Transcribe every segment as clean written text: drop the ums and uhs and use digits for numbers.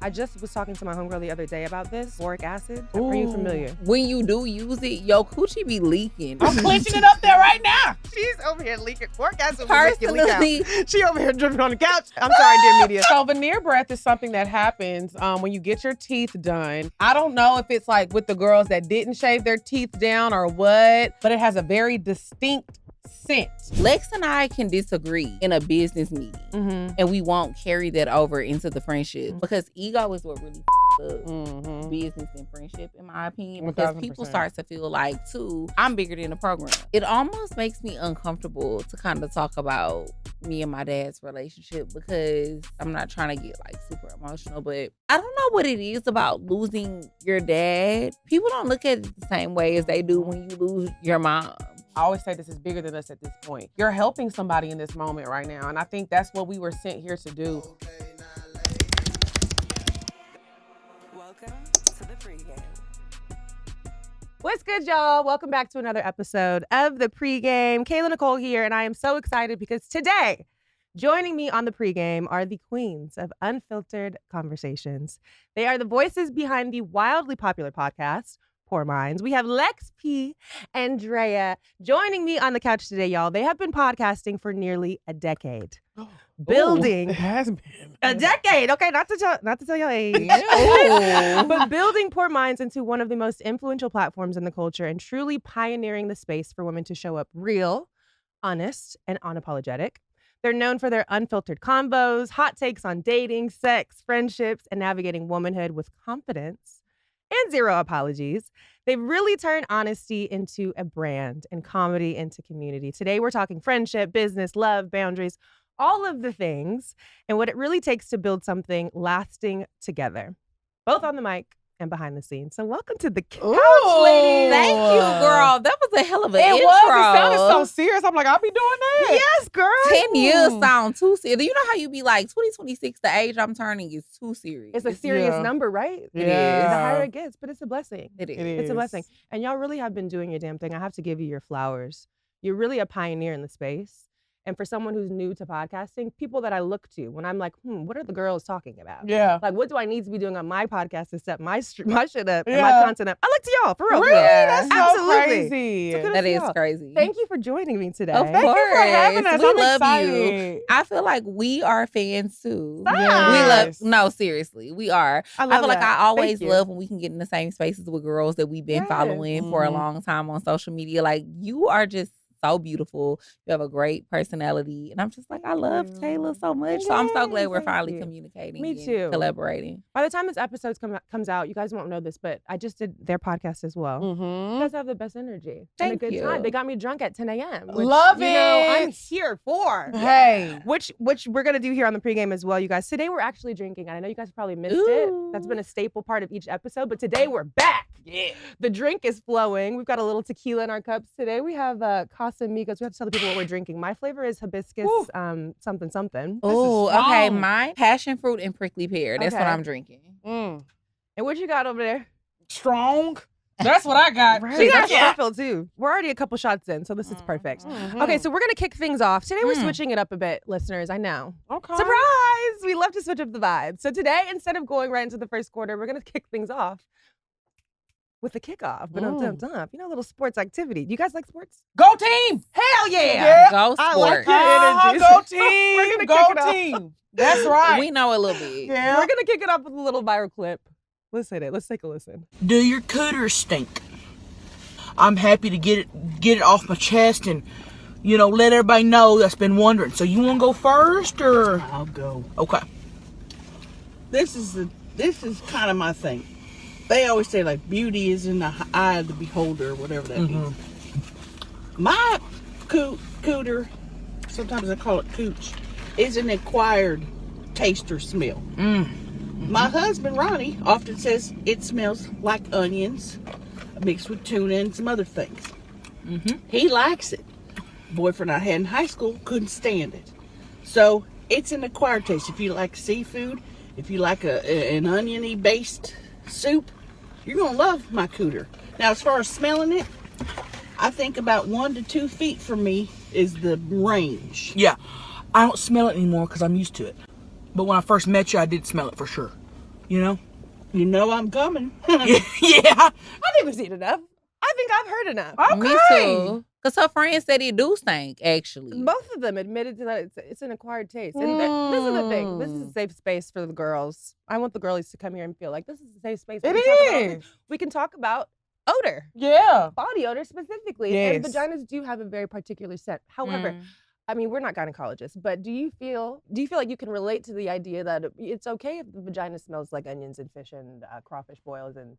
I just was talking to my homegirl the other day about this. Boric acid. Ooh. Are you familiar? When you do use it, your coochie be leaking. I'm clenching it up there right now. She's over here leaking. Boric acid Personally, will make you leak out. She over here dripping on the couch. I'm sorry, dear media. So veneer breath is something that happens when you get your teeth done. I don't know if it's like with the girls that didn't shave their teeth down or what, but it has a very distinct scent. Lex and I can disagree in a business meeting, and we won't carry that over into the friendship because ego is what really up business and friendship, in my opinion, because 1000%. people start to feel like, too, I'm bigger than the program. It almost makes me uncomfortable to kind of talk about me and my dad's relationship because I'm not trying to get like super emotional, but I don't know what it is about losing your dad. People don't look at it the same way as they do when you lose your mom. I always say this is bigger than us at this point. You're helping somebody in this moment right now, and I think that's what we were sent here to do. Welcome to the pregame. What's good, y'all? Welcome back to another episode of the pregame. Kayla, Nicole here, and I am so excited because today, joining me on the pregame are the queens of unfiltered conversations. They are the voices behind the wildly popular podcast, Poor Minds. We have Lex P and Drea joining me on the couch today, y'all. They have been podcasting for nearly a decade. Building it has been a decade. Okay, not to tell your age. But building Poor Minds into one of the most influential platforms in the culture and truly pioneering the space for women to show up real, honest, and unapologetic. They're known for their unfiltered combos, hot takes on dating, sex, friendships, and navigating womanhood with confidence and zero apologies. They've really turned honesty into a brand and comedy into community. Today, we're talking friendship, business, love, boundaries, all of the things, and what it really takes to build something lasting together, both on the mic and behind the scenes. So welcome to the couch, ladies. Thank you, girl. That was a hell of an intro. It sounded so serious. I'm like, I'll be doing that. Yes, girl. 10 years sound too serious. You know how you be like, 2026, the age I'm turning is too serious. It's a serious number, right? Yeah. It is. The higher it gets, but it's a blessing. It is. It's a blessing. And y'all really have been doing your damn thing. I have to give you your flowers. You're really a pioneer in the space. And for someone who's new to podcasting, people that I look to when I'm like, what are the girls talking about? Yeah. Like, what do I need to be doing on my podcast to set my shit up and my content up? I look to y'all, for real. Really? Yeah. That's so Absolutely. crazy. So kudos That to is y'all. crazy. Thank you for joining me today. Of Thank you for having us. We I'm love excited. you. I feel like we are fans too. Yes. We love, no, seriously, we are. I feel like that. I always Thank you. love when we can get in the same spaces with girls that we've been following for a long time on social media. Like, you are just so beautiful. You have a great personality. And I'm just like, I love Kayla so much. So I'm so glad we're finally communicating. Me and too. Collaborating. By the time this episode comes out, you guys won't know this, but I just did their podcast as well. You guys have the best energy and a Thank good you. time. They got me drunk at 10 a.m. Which, Love you know, I'm it. here for. Hey. Which we're going to do here on the pregame as well, you guys. Today we're actually drinking, and I know you guys probably missed it. That's been a staple part of each episode, but today we're back. Yeah. The drink is flowing. We've got a little tequila in our cups today. We have Casamigos. We have to tell the people what we're drinking. My flavor is hibiscus something something. Oh, okay. strong. Mine, passion fruit and prickly pear. That's what Okay. I'm drinking. And what you got over there? Strong. That's what I got. She got a refill too. We're already a couple shots in, so this is perfect. Okay, so we're gonna kick things off. Today we're switching it up a bit, listeners. I know. Okay. Surprise! We love to switch up the vibe. So today, instead of going right into the first quarter, we're gonna kick things off with a kickoff. But you know, a little sports activity. Do you guys like sports? Go team. Hell yeah! Yeah. Go I like sport. your energy. Go We're team. gonna Go kick it off. team. That's right. We know a little bit. Yeah. We're gonna kick it off with a little viral clip. Let's hit it. Let's take a listen. Do your cooter stink? I'm happy to get it off my chest and, you know, let everybody know that's been wondering. So you want to go first or? I'll go. Okay. This is kind of my thing. They always say like beauty is in the eye of the beholder, or whatever that means. My cooter, sometimes I call it cooch, is an acquired taste or smell. My husband Ronnie often says it smells like onions mixed with tuna and some other things. He likes it. Boyfriend I had in high school couldn't stand it. So it's an acquired taste. If you like seafood, if you like an oniony based soup, you're gonna love my cooter. Now as far as smelling it, I think about 1 to 2 feet from me is the range. Yeah. I don't smell it anymore because I'm used to it. But when I first met you, I did smell it for sure. You know? You know I'm coming. Yeah. I think we've seen enough. I think I've heard enough. Okay. Me too. Because her friend said it do stink, actually. Both of them admitted to that it's an acquired taste. And this is the thing. This is a safe space for the girls. I want the girlies to come here and feel like this is a safe space. We can talk about odor. Yeah. Body odor specifically. Yes. And vaginas do have a very particular scent. However, I mean, we're not gynecologists, but do you feel like you can relate to the idea that it's okay if the vagina smells like onions and fish and crawfish boils and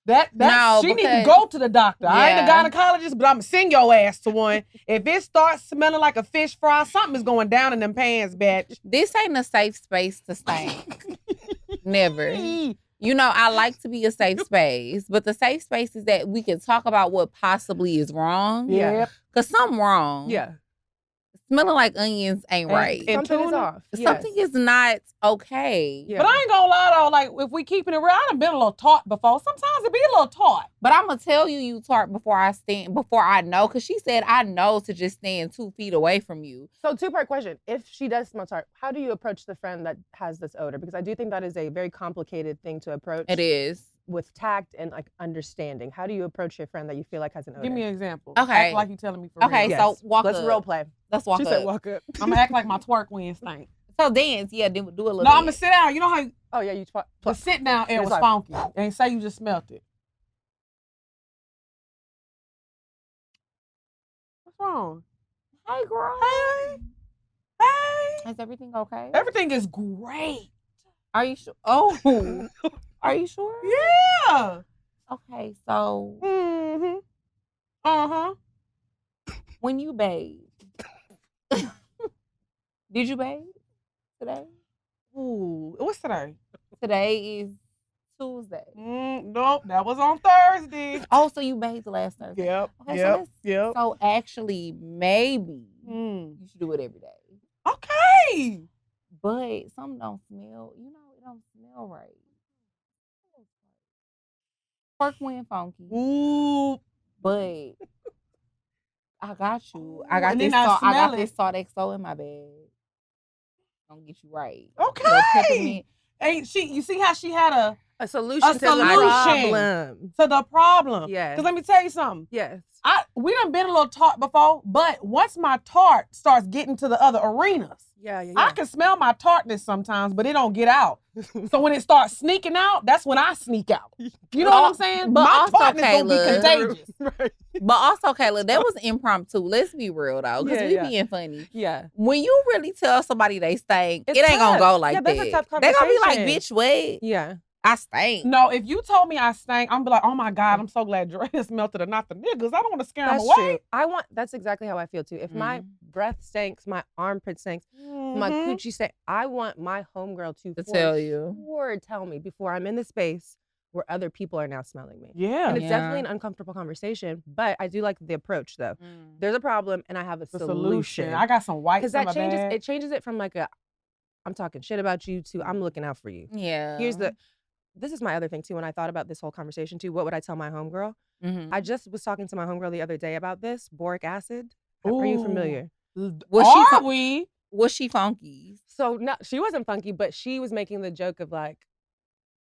She need to go to the doctor. I ain't a gynecologist, but I'm gonna send your ass to one. If it starts smelling like a fish fry, something is going down in them pans, bitch. This ain't a safe space to stink. Never. You know, I like to be a safe space, but the safe space is that we can talk about what possibly is wrong. Yeah. Because something wrong. yeah. Smelling like onions ain't right. and Something is tuna? off. Something is not okay. Yeah. But I ain't gonna lie though, like if we keeping it real, I done been a little tart before. Sometimes it be a little tart. But I'm gonna tell you tart before I know, because she said I know to just stand 2 feet away from you. So 2-part question. If she does smell tart, how do you approach the friend that has this odor? Because I do think that is a very complicated thing to approach. It is. With tact and like understanding. How do you approach your friend that you feel like has an odor? Give me an example. Okay. Act like you telling me for Okay, real. so walk Let's up. role play. Let's walk She up. said walk up. I'm gonna act like my twerk wing stink. So dance, yeah, then do a little No, I'm gonna dance. sit down. You know how Oh yeah, you the sit down air It's was fine. funky. And say you just smelt it. What's wrong? Hey, girl. Hey. Is everything okay? Everything is great. Are you sure? Oh. Are you sure? Yeah. Okay, so Mm-hmm. Uh-huh. when you bathe, did you bathe today? Ooh. What's today? Today is Tuesday. Nope, that was on Thursday. Oh, so you bathed last Thursday. Yep. Okay, Yep. So actually, maybe Mm. you should do it every day. Okay. But some don't smell, it don't smell right. Twerk went funky. Ooh. But I got you. I Ooh, got and this then I salt. I got smell this it. salt XO in my bag. Gonna get you right. Okay. Little peppermint. Hey, you see how she had A solution A to the solution. problem. to the problem. Yes. Because let me tell you something. Yes. We done been a little tart before, but once my tart starts getting to the other arenas, Yeah. I can smell my tartness sometimes, but it don't get out. So when it starts sneaking out, that's when I sneak out. You know what I'm saying? But My also, tartness gonna be Kayla- contagious. Right. But also, Kayla, that was impromptu. Let's be real though, because Yeah, we yeah. being funny. Yeah. When you really tell somebody they stink, It's it ain't gonna tough. go like Yeah, that. that's a tough They gonna be like, conversation. "Bitch, what? Yeah. I stink." No, if you told me I stank, I'm be like, oh my God, I'm so glad Drea melted and not the niggas. I don't want to scare them That's away. true. That's exactly how I feel too. If my breath stinks, my armpit stinks, my Mhm. coochie stinks, I want my homegirl to tell you. Sure tell me before I'm in the space where other people are now smelling me. Yeah. And it's Yeah. definitely an uncomfortable conversation, but I do like the approach though. There's a problem and I have a The solution. I got some white Because that changes it from like I'm talking shit about you to I'm looking out for you. Yeah. This is my other thing too. When I thought about this whole conversation too, what would I tell my homegirl? Mhm. I just was talking to my homegirl the other day about this boric acid. Are you familiar? Was she funky? So no, she wasn't funky, but she was making the joke of like,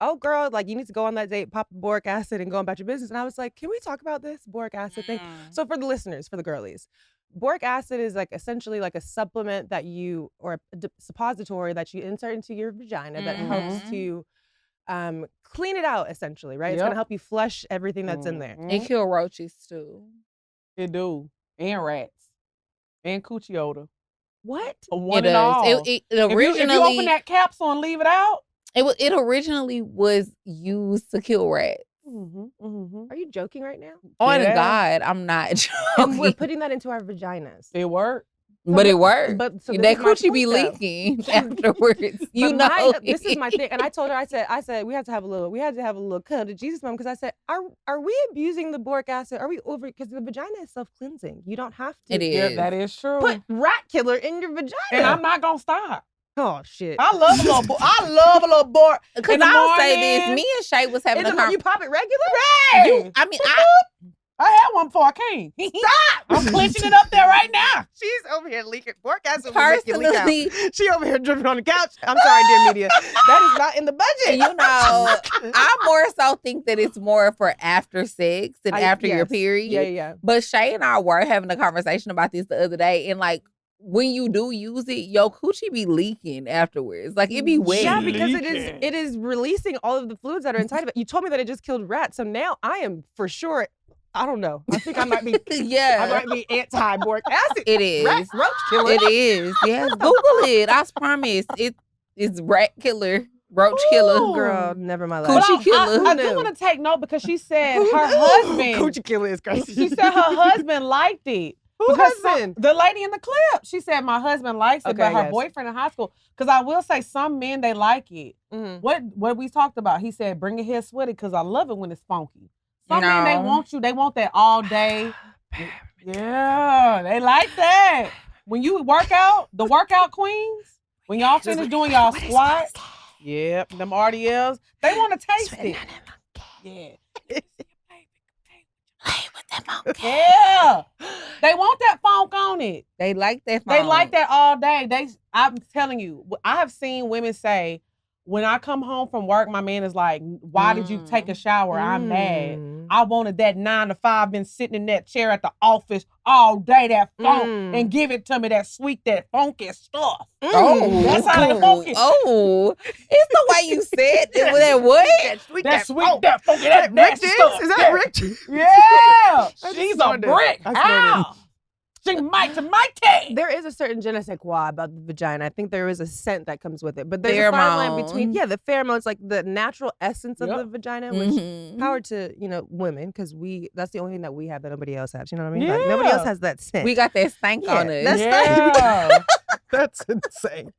"Oh, girl, like you need to go on that date, pop boric acid, and go about your business." And I was like, "Can we talk about this boric acid thing?" So for the listeners, for the girlies, boric acid is like essentially like a supplement that you or a suppository that you insert into your vagina that helps to clean it out. Essentially, right? It's gonna Yep. help you flush everything that's in there. It kill roaches too. It do. And rats. And coochie odor. What? One It and all. does. It if originally you open that capsule and leave it out. it originally was used to kill rats. Are you joking right now? On Yeah. God, I'm not And we're joking. putting that into our vaginas. It worked. But it worked. But so this that is my coochie be point, though. leaking afterwards. You But know. this is my thing, and I told her, I said we had to have a little come to Jesus moment because I said, are we abusing the boric acid? Are we over? Because the vagina is self cleansing. You don't have to. It Yeah, is. that is true. Put rat killer in your vagina. And I'm not gonna stop. Oh shit. I love a little boy. Because in the I'll say this. morning. Me and Shay was having a You conversation. pop it regular? Hey! I mean, I had one before I came. Stop! I'm clenching it up there right now. She's over here leaking. Forecasting will make you leak out. Personally, She over here dripping on the couch. I'm sorry, dear media. That is not in the budget. you know, I more so think that it's more for after sex and after your yes. period. Yeah. But Shay and I were having a conversation about this the other day, and like when you do use it, your coochie be leaking afterwards. Like it be wet. Yeah, because it is releasing all of the fluids that are inside of it. You told me that it just killed rats, so now I am for sure. I don't know. I think I might be. Yeah. I might be anti-boric acid. It is. Rat roach killer. It is. Yes. Google it. I promise. It's rat killer, roach killer. Ooh. Girl, never my life. Coochie killer. I do want to take note because she said her husband. Coochie killer is crazy. She said her husband liked it. Who Because husband? the lady in the clip, she said my husband likes it, Okay, but her yes. boyfriend in high school. Because I will say some men they like it. Mhm. What we talked about? He said bring it here sweaty because I love it when it's funky. Some men No. they want that all day. Yeah, they like that. When you work out, the workout queens, when y'all finish doing y'all squats, yep, them RDLs, they want to taste it. Yeah. Yeah. They want that funk on it. They like that. They phone. like that all day. I'm telling you, I have seen women say, when I come home from work, my man is like, why did you take a shower? I'm mad. I wanted that 9 to 5, been sitting in that chair at the office all day, that funk, and give it to me, that sweet, that funky stuff. Oh, That's how they funk it. Oh, it's the way you said it. Was that what? That sweet, that funky, that Rick nasty James? stuff. Is that Yeah. Rick? Yeah. just She's a snorted. brick. I snorted. Ow. She mighty. There is a certain je ne sais quoi about the vagina. I think there is a scent that comes with it. But there's a fine line between, the pheromones, like the natural essence of the vagina, which power to, women, because that's the only thing that we have that nobody else has. You know what I mean? Like, nobody else has that scent. We got that stank on us. That's insane.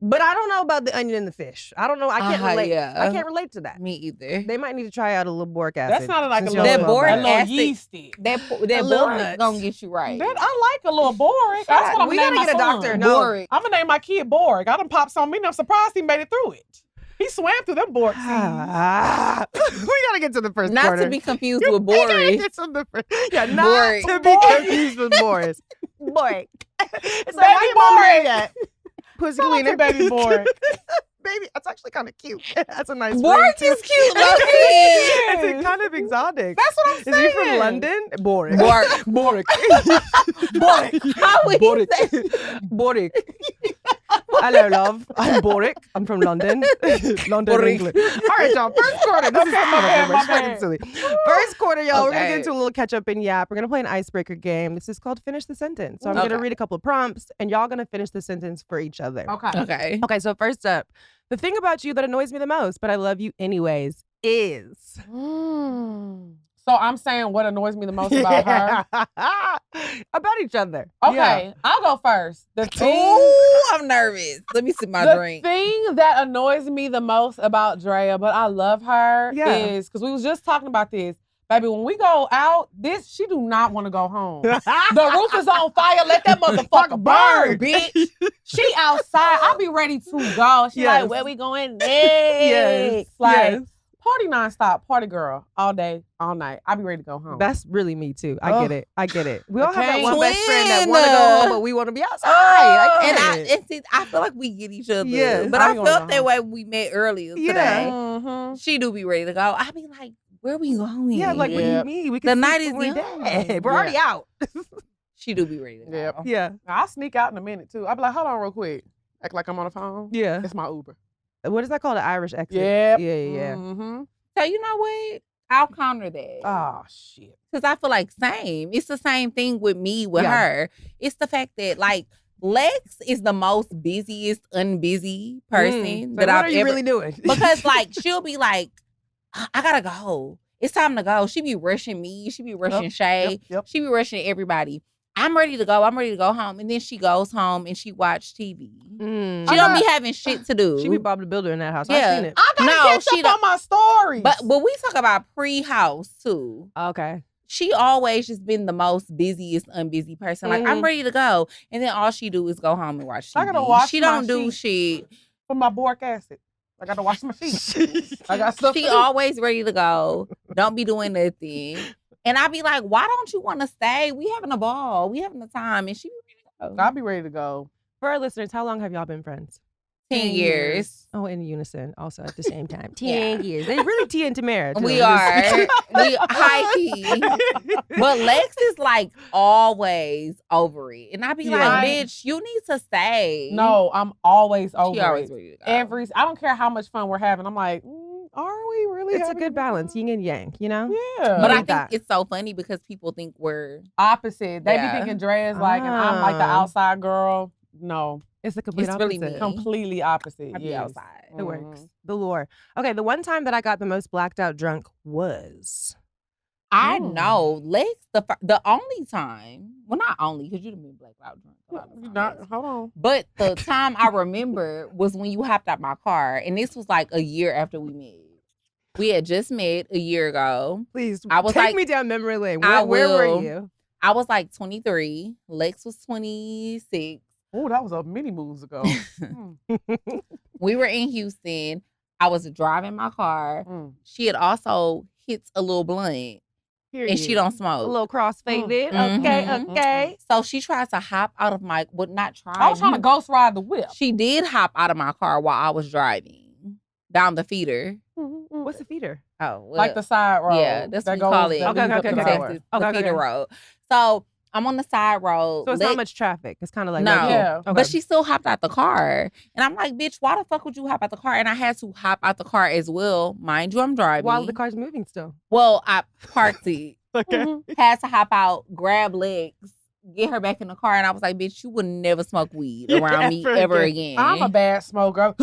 But I don't know about the onion and the fish. I don't know. I can't relate. Yeah. I can't relate to that. Me either. They might need to try out a little boric acid. That sounded like a since little, y'all that know boric about it. acid. yeasty. That little boric nuts. gonna get you right. I like a little boric. That's what I'm We gonna name gotta my get a son. doctor. No. Boric. I'm gonna name my kid Boric. I done popped some in. I'm surprised he made it through it. He swam through them Boric seas. We gotta get to the first Not quarter. to be confused with We gotta Boris. get to the first. Yeah, not Boric. to be confused with Boris. Boric. It's like, Baby why you Boric. Pussy Shout out to cleaner. baby Boric. Baby, that's actually kind of cute. That's a nice Boric ring, is too. cute, low key. It's kind of exotic. That's what I'm Is saying. he from London? Boric. Boric. Boric. Boric. How would he Boric. say? Boric. Hello, love. I'm Boric. I'm from London. London, Boric. England. All right, y'all. First quarter. This is my fucking bad. silly. First quarter, y'all. We're going to get Okay. into a little catch up and yap. We're going to play an icebreaker game. This is called Finish the Sentence. So I'm going to Okay. read a couple of prompts, and y'all going to finish the sentence for each other. Okay. Okay. Okay, so first up, the thing about you that annoys me the most, but I love you anyways, is. So I'm saying what annoys me the most about her. About each other. Okay, I'll go first. The thing, Ooh, I'm nervous. Let me sip my the drink. thing that annoys me the most about Drea, but I love her, Yeah. is because we was just talking about this. Baby, when we go out, she do not want to go home. The roof is on fire. Let that motherfucker burn, bitch. She outside. I'll be ready to go. She Yes. like, where we going next? Yes. Like, Yes. party nonstop, party girl, all day, all night. I'll be ready to go home. That's really me too. I Ugh. get it. I get it. We all have that Okay. one best friend that Twin. want to go home, but we want to be outside. I And get it. I feel like we get each other. Yes. But I I ain't gonna felt go that home. way when we met earlier Yeah. today. Mhm. She do be ready to go. I be like, where we going? Yeah, like what do Yeah. you mean? We The can night sleep is when we're young. dead. We're already out. She do be ready to go. Yep. Yeah. I'll sneak out in a minute too. I'll be like, hold on real quick. Act like I'm on the phone. Yeah. It's my Uber. What is that called? An Irish exit. Yep. Yeah. Mm-hmm. So you know what? I'll counter that. Oh, shit. Because I feel like same. It's the same thing with me with Yeah. her. It's the fact that like Lex is the most busiest, unbusy person But that what I've are you ever. really doing? Because like she'll be like, I gotta go. It's time to go. She be rushing me. She be rushing Shay. Yep. She be rushing everybody. I'm ready to go. I'm ready to go home. And then she goes home and she watch TV. She don't be having shit to do. She be Bob the Builder in that house. Yeah. I've seen it. I gotta No, catch she up on my stories. but we talk about pre-house too. Okay. She always just been the most busiest, unbusy person. Like, I'm Mhm. ready to go. And then all she do is go home and watch TV. I gotta wash she my don't do sheets. shit. For my boric acid. I gotta wash my sheets. I got stuff She to do. always ready to go. Don't be doing nothing. And I'd be like, why don't you want to stay? We having a ball. We having a time. And she be ready to go. I'll be ready to go. For our listeners, how long have y'all been friends? 10 years. Oh, in unison, also at the same time. 10 Yeah. years. They really tea into marriage. We are. We high key. But Lex is like always over it. And I be like, bitch, you need to stay. No, I'm always over She always it. ready to go. I don't care how much fun we're having. I'm like, are we really? It's a having good balance, yin and yang, you know? Yeah. But I need think that. it's so funny because people think we're opposite. They Yeah. be thinking Drea's like, and I'm like the outside girl. No, It's the complete It's opposite. really me. completely opposite. I be yes. outside. It works. The lore. Okay, the one time that I got the most blacked out drunk was... I Mm. know. Lex, the only time, well, not only, because you done been blacked out drunk a lot of times. Not, hold on. But the time I remember was when you hopped out my car, and this was like a year after we met. We had just met a year ago. Please, I was take like- me down memory lane. I Where were will. you? I was like 23. Lex was 26. Oh, that was a many moves ago. We were in Houston. I was driving my car. Mm. She had also hit a little blunt, and she don't A smoke. little cross-faded. Mhm. Okay, Mhm. okay. So she tries to hop out of my, well, not try. I was trying to ghost ride the whip. She did hop out of my car while I was driving down the feeder. What's the feeder? Oh, well, Like the side road. yeah, that's that what we call it. that Okay, leads up okay, to the okay. highway. Texas, Okay, the okay, feeder okay. road. So I'm on the side road. So it's not much traffic. It's kind of like... No. local. Yeah. Okay. But she still hopped out the car. And I'm like, bitch, why the fuck would you hop out the car? And I had to hop out the car as well. Mind you, I'm driving. While the car's moving still. Well, I parked it. Okay. Had to hop out, grab Lex, get her back in the car. And I was like, bitch, you would never smoke weed around me ever again. I'm a bad smoker.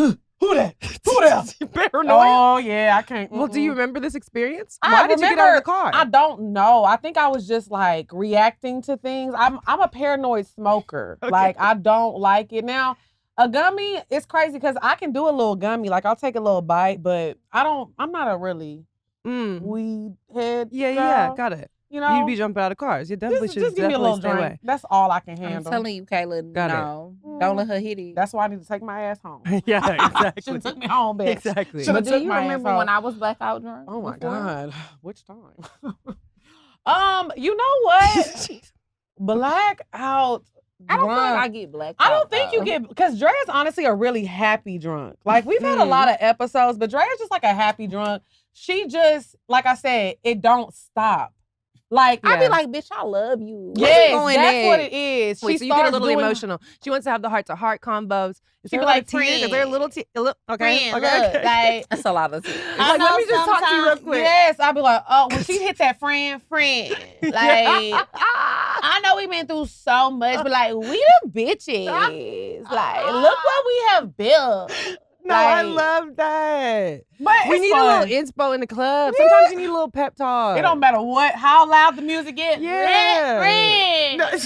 Who that? Who that? Paranoia. Oh yeah, I can't. Well, do you remember this experience? I Why did you get out of the remember- car? I don't know. I think I was just like reacting to things. I'm a paranoid smoker. Okay. Like I don't like it. Now, a gummy, it's crazy because I can do a little gummy. Like I'll take a little bite, but I'm not a really weed head. Yeah, girl, got it. You know, You'd be jumping out of cars. You definitely just, should just give me a little stay drink. away. That's all I can I'm handle. telling you, Kayla, Got it. no. Don't let her hit it. That's why I need to take my ass home. Yeah, exactly. Should have took me home, bitch. Exactly. Shoulda But do took you my ass remember home. when I was blackout drunk? Oh my before? God. Which time? You know what? Blackout I don't feel like drunk. I get blacked I out. don't think you though. get, because Drea's honestly a really happy drunk. Like we've had a lot of episodes, but Drea's just like a happy drunk. She just, like I said, it don't stop. Like I be like, bitch, I love you. What's yes, going that's there? what it is. Wait, She so you get a starts little doing- emotional. She wants to have the heart-to-heart combos. Is She there be a little like, tears? Is there a little tear? Okay, Friend, okay, look, okay. like, That's a lot of tears. I Like, let know me just talk to you real sometimes- quick. Yes, I'll be like, oh, when she hit that friend, like, I know we've been through so much, but like, we the bitches. Like, look what we have built. No, I Like, love that. But We it's need fun. a little inspo in the club. Sometimes you need a little pep talk. It don't matter how loud the music gets. Yeah. Friend, No, friend,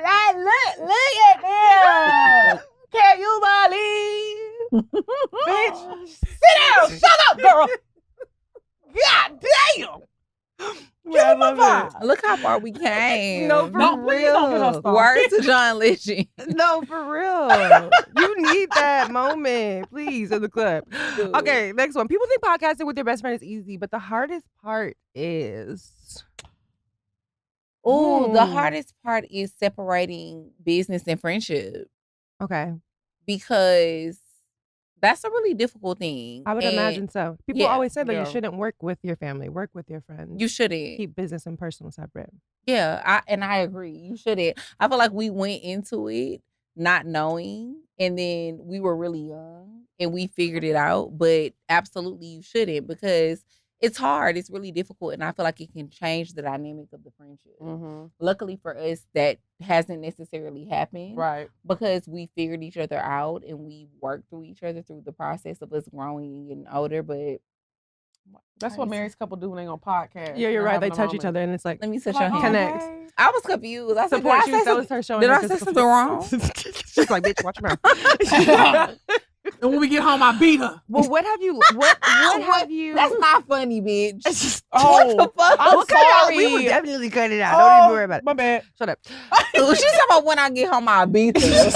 like, look at them. Can you believe? Bitch, sit down. Shut up, girl. God damn. yeah, I love it. Look how far we came. No, for No, please don't get her real. started. Word to John Legend. No, for real. You need that moment, please, in the club. Dude. Okay, next one. People think podcasting with their best friend is easy, but the hardest part is... Ooh, the hardest part is separating business and friendship Okay, because that's a really difficult thing. I would And imagine so. People yeah, always say that yeah. you shouldn't work with your family, work with your friends. you shouldn't. keep business and personal separate. Yeah, I agree. You shouldn't. I feel like we went into it not knowing, and then we were really young and we figured it out. But absolutely, you shouldn't because it's hard. It's really difficult, and I feel like it can change the dynamic of the friendship. Luckily for us, that hasn't necessarily happened, Right. because we figured each other out and we worked through each other through the process of us growing and getting older. But That's what married couple do when they on podcast. Yeah, you're They're right. They having a touch each moment. other, and it's like let me touch Like, your hand. Connect. okay. I was confused. I said, support did I you. say That was something- her showing. did her I say physical something wrong? She's like, bitch, watch your mouth. And when we get home, I beat her. Well, what have you? What have you? That's not funny, bitch. Oh, What the fuck? I'm We'll cut it out. sorry. We will definitely cut it out. Don't even worry about it. My bad. Shut up. She's talking about when I get home, I'll beat this.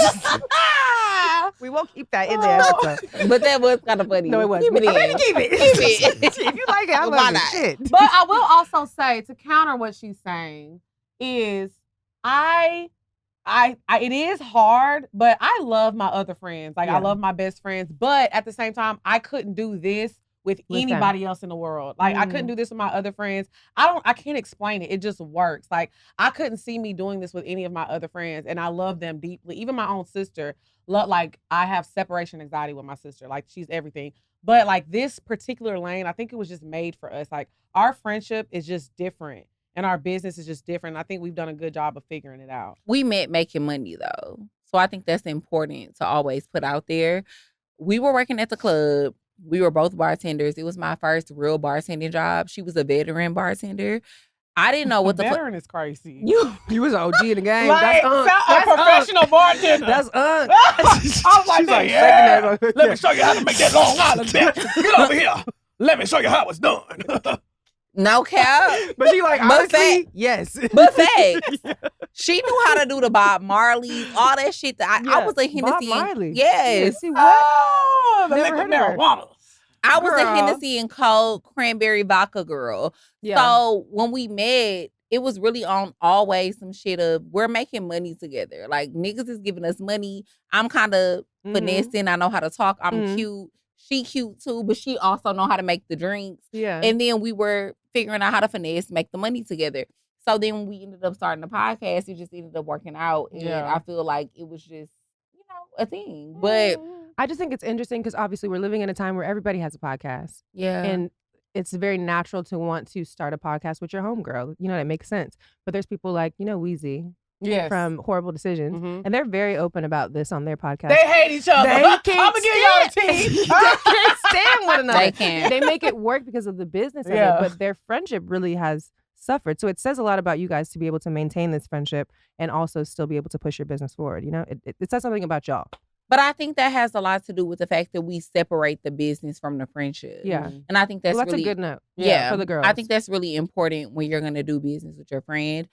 We won't keep that in there. But that was kind of funny. No, it was. Keep it in. Keep it. Keep it. If you like it, I Why love it. not? Shit. But I will also say, to counter what she's saying, is it is hard, but I love my other friends. Like, I love my best friends. But at the same time, I couldn't do this with anybody else in the world. Like, I couldn't do this with my other friends. I can't explain it. It just works. Like, I couldn't see me doing this with any of my other friends, and I love them deeply. Even my own sister, like, I have separation anxiety with my sister. Like, she's everything. But, like, this particular lane, I think it was just made for us. Like, our friendship is just different, and our business is just different. I think we've done a good job of figuring it out. We met making money, though. So I think that's important to always put out there. We were working at the club. We were both bartenders. It was my first real bartending job. She was a veteran bartender. I didn't know what the veteran is crazy. You was an OG in the game. Like, that's a professional bartender. That's I was like, like, yeah. Let me show you how to make that Long Island bitch. Get over here. Let me show you how it's done. No cap. But she like, But honestly, yes. But facts. She knew how to do the Bob Marley, all that shit. I was a Hennessy. Bob Marley. Yes. See what? Oh, the Never liquid heard of her. marijuana. I was a Girl. Hennessy and Coke cranberry vodka girl. Yeah. So when we met, it was really on always some shit of we're making money together. Like, niggas is giving us money. I'm kind of finessing. I know how to talk. I'm cute. She cute too, but she also know how to make the drinks. Yeah. And then we were figuring out how to finesse, make the money together. So then when we ended up starting the podcast, it just ended up working out. And I feel like it was just, a thing. But I just think it's interesting because obviously we're living in a time where everybody has a podcast. yeah. And it's very natural to want to start a podcast with your homegirl. You know, that makes sense. But there's people like, Wheezy from Horrible Decisions. And they're very open about this on their podcast. They hate each other. They I'm can't going to give y'all a team. they can't stand one another. They can't. They make it work because of the business of it, but their friendship really has suffered. So it says a lot about you guys to be able to maintain this friendship and also still be able to push your business forward. It says something about y'all. But I think that has a lot to do with the fact that we separate the business from the friendship. Yeah. And I think that's Well, that's really a good note. Yeah. For the girls. I think that's really important when you're going to do business with your friend.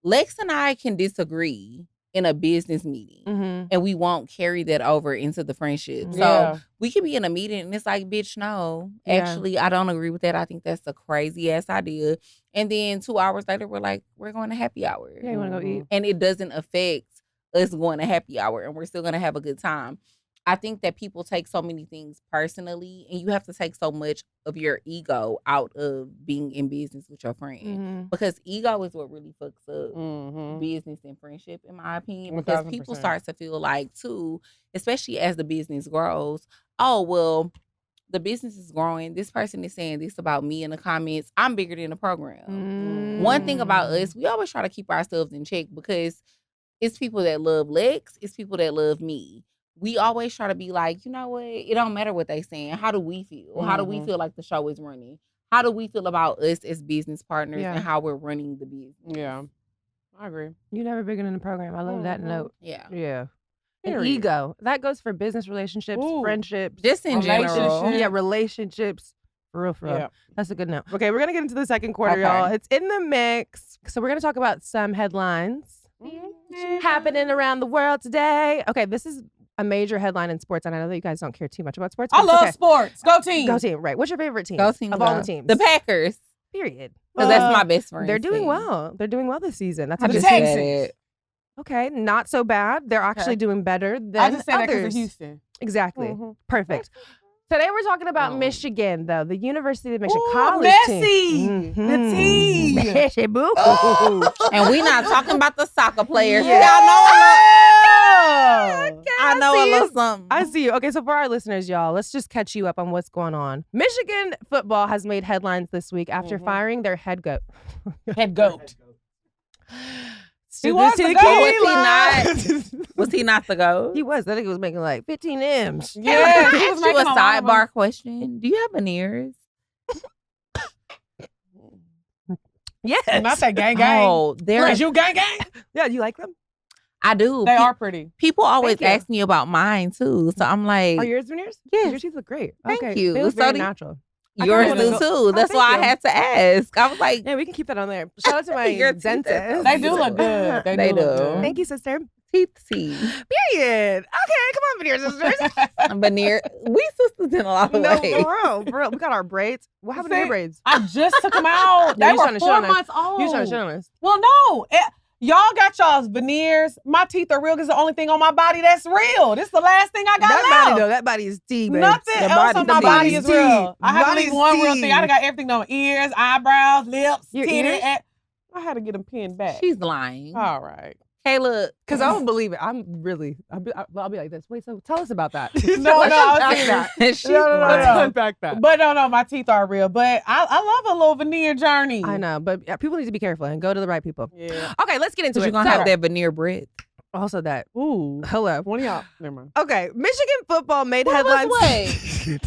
Lex and I can disagree in a business meeting and we won't carry that over into the friendship. So we could be in a meeting and it's like, bitch, no, actually, I don't agree with that. I think that's a crazy ass idea. And then 2 hours later, we're like, we're going to happy hour. Yeah, you want to go eat? And it doesn't affect us going to happy hour and we're still going to have a good time. I think that people take so many things personally and you have to take so much of your ego out of being in business with your friend because ego is what really fucks up business and friendship, in my opinion, because 1000%. people start to feel like too, especially as the business grows, oh, well, the business is growing. This person is saying this about me in the comments. I'm bigger than the program. One thing about us, we always try to keep ourselves in check because it's people that love Lex. It's people that love me. We always try to be like, you know what? It don't matter what they saying. How do we feel? How do we feel like the show is running? How do we feel about us as business partners and how we're running the business? Yeah, I agree. You're never bigger than the program. I love that note. Yeah. Yeah. And Period. ego. That goes for business relationships, friendships. Just in general. Yeah, relationships. For real, for real. Yeah. That's a good note. Okay, we're going to get into the second quarter, y'all. It's in the mix. So we're going to talk about some headlines happening around the world today. Okay, this is a major headline in sports, and I know that you guys don't care too much about sports. I but it's love okay. sports. Go team. Go team, right. What's your favorite team? Go team. Of all the teams. The Packers. Period. Because that's my best friend. They're doing well. They're doing well this season. That's a I good just thing. said it. Okay, not so bad. They're actually doing better than I just said that because others. of Houston. Exactly. Perfect. Today we're talking about Michigan, though. The University of Michigan Ooh, college Messi. team. The team. Messi, boo. And we not talking about the soccer players. Yeah. Y'all know I know see a you. little something. I see you. Okay, so for our listeners, y'all, let's just catch you up on what's going on. Michigan football has made headlines this week after firing their head goat. Head goat. He was the goat. Was he not the GOAT? He was. I think he was making like 15 M's. Yeah, Can he I was ask you making a a lot of money. sidebar question? Do you have veneers? Yes. Not that gang gang. Oh, there Is you gang gang? Yeah, you like them? I do. They are pretty. People always Thank you. ask me about mine too. So I'm like, Are yours veneers? Yes. Your teeth look great. Thank Okay. you. They look So very do- natural. Yours wanna do go- too. Oh, That's thank why you. I had to ask. I was like, Yeah, we can keep that on there. Shout out to my Your teeth dentist. They do look good. They They do. Look do. good. Thank you, sister. teeth. Period. Okay, come on, veneer sisters. Veneer. We sisters in a lot of No, ways. for real. We got our braids. What happened to your See, braids? I just took them out. Yeah, They you trying were to shit 4 on us. months old. You trying to shit on us? Well, no. Y'all got y'all's veneers. My teeth are real because the only thing on my body that's real. This is the last thing I got That left. body, though, that body is deep, babe. Nothing The else on my the body is deep. real. I have to Body's leave one real deep. thing. I done got everything done. Ears, eyebrows, lips, Your titty. ears? I had to get them pinned back. She's lying. All right. Kayla. Because I don't believe it. I'll be like this. Wait, so tell us about that. No, Let's I was unpack saying that. She's No, no, no, Let's no. lying. unpack that. But no, my teeth are real. But I love a little veneer journey. I know, but people need to be careful and go to the right people. Yeah. Okay, let's get into So it. you're gonna have that veneer bread. Also that. Ooh. Hello. One of y'all. Never mind. Okay, Michigan football made headlines.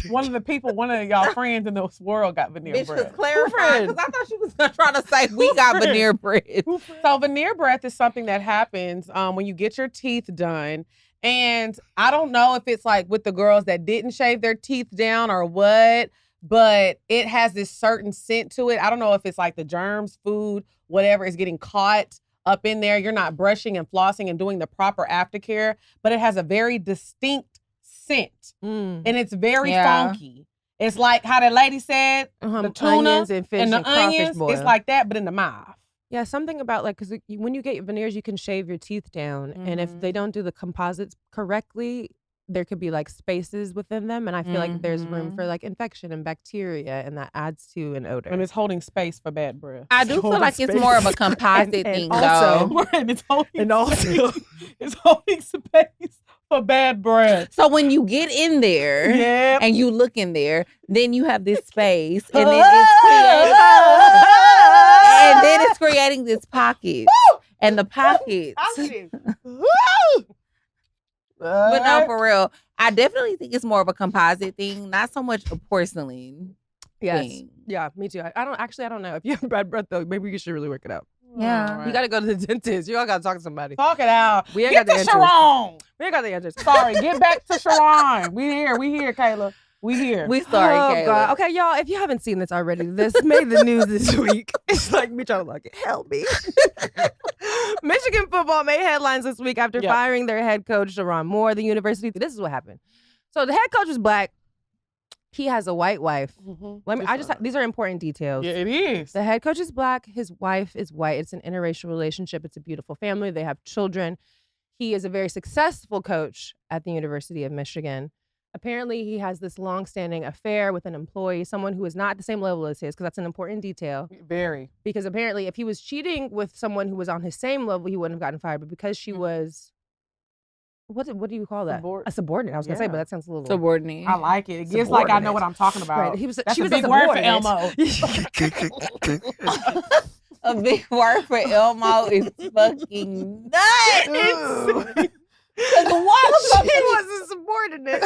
One of y'all friends in this world got veneer Bitch, breath. was clarifying because I thought she was gonna try to say we got friend? veneer bread. So veneer breath is something that happens when you get your teeth done. And I don't know if it's like with the girls that didn't shave their teeth down or what, but it has this certain scent to it. I don't know if it's like the germs, food, whatever is getting caught up in there. You're not brushing and flossing and doing the proper aftercare, but it has a very distinct scent. And it's very funky. It's like how that lady said, the tuna onions and fish and the crawfish onions, boil. it's like that, but in the mouth. Yeah, something about like, because when you get your veneers, you can shave your teeth down. And if they don't do the composites correctly, there could be like spaces within them. And I feel like there's room for like infection and bacteria, and that adds to an odor. And it's holding space for bad breath. I do feel like it's more of a composite And thing, also- though. And it's holding And also- space. It's holding space for bad breath. So when you get in there Yeah. and you look in there, then you have this space, and then it's creating this pocket, and the pockets. But no, for real, I definitely think it's more of a composite thing, not so much a porcelain thing. Yeah, me too. I don't know. If you have bad breath though, maybe you should really work it out. Yeah. You gotta go to the dentist. You all gotta talk to somebody. Talk it out. We ain't Get got the to answers. Sharon. We ain't got the answers. Sorry, get back to Sharon. We here, Kayla. We here. We sorry, Oh, Kayla. God. Okay, y'all, if you haven't seen this already, this made the news this week. It's like me trying to look it. Help me. Michigan football made headlines this week after firing their head coach, Sharon Moore, the university. This is what happened. So the head coach is black. He has a white wife. These are important details. Yeah, it is. The head coach is black. His wife is white. It's an interracial relationship. It's a beautiful family. They have children. He is a very successful coach at the University of Michigan. Apparently, he has this long-standing affair with an employee, someone who is not at the same level as his, because that's an important detail. Very. Because apparently, if he was cheating with someone who was on his same level, he wouldn't have gotten fired. But because she was, what do you call that? A subordinate. I was gonna say, but that sounds a little subordinate. I like it. It gives like I know what I'm talking about. Right. That's She a was big a word for subordinate. Elmo. A big word for Elmo is fucking nuts. Because she was a subordinate.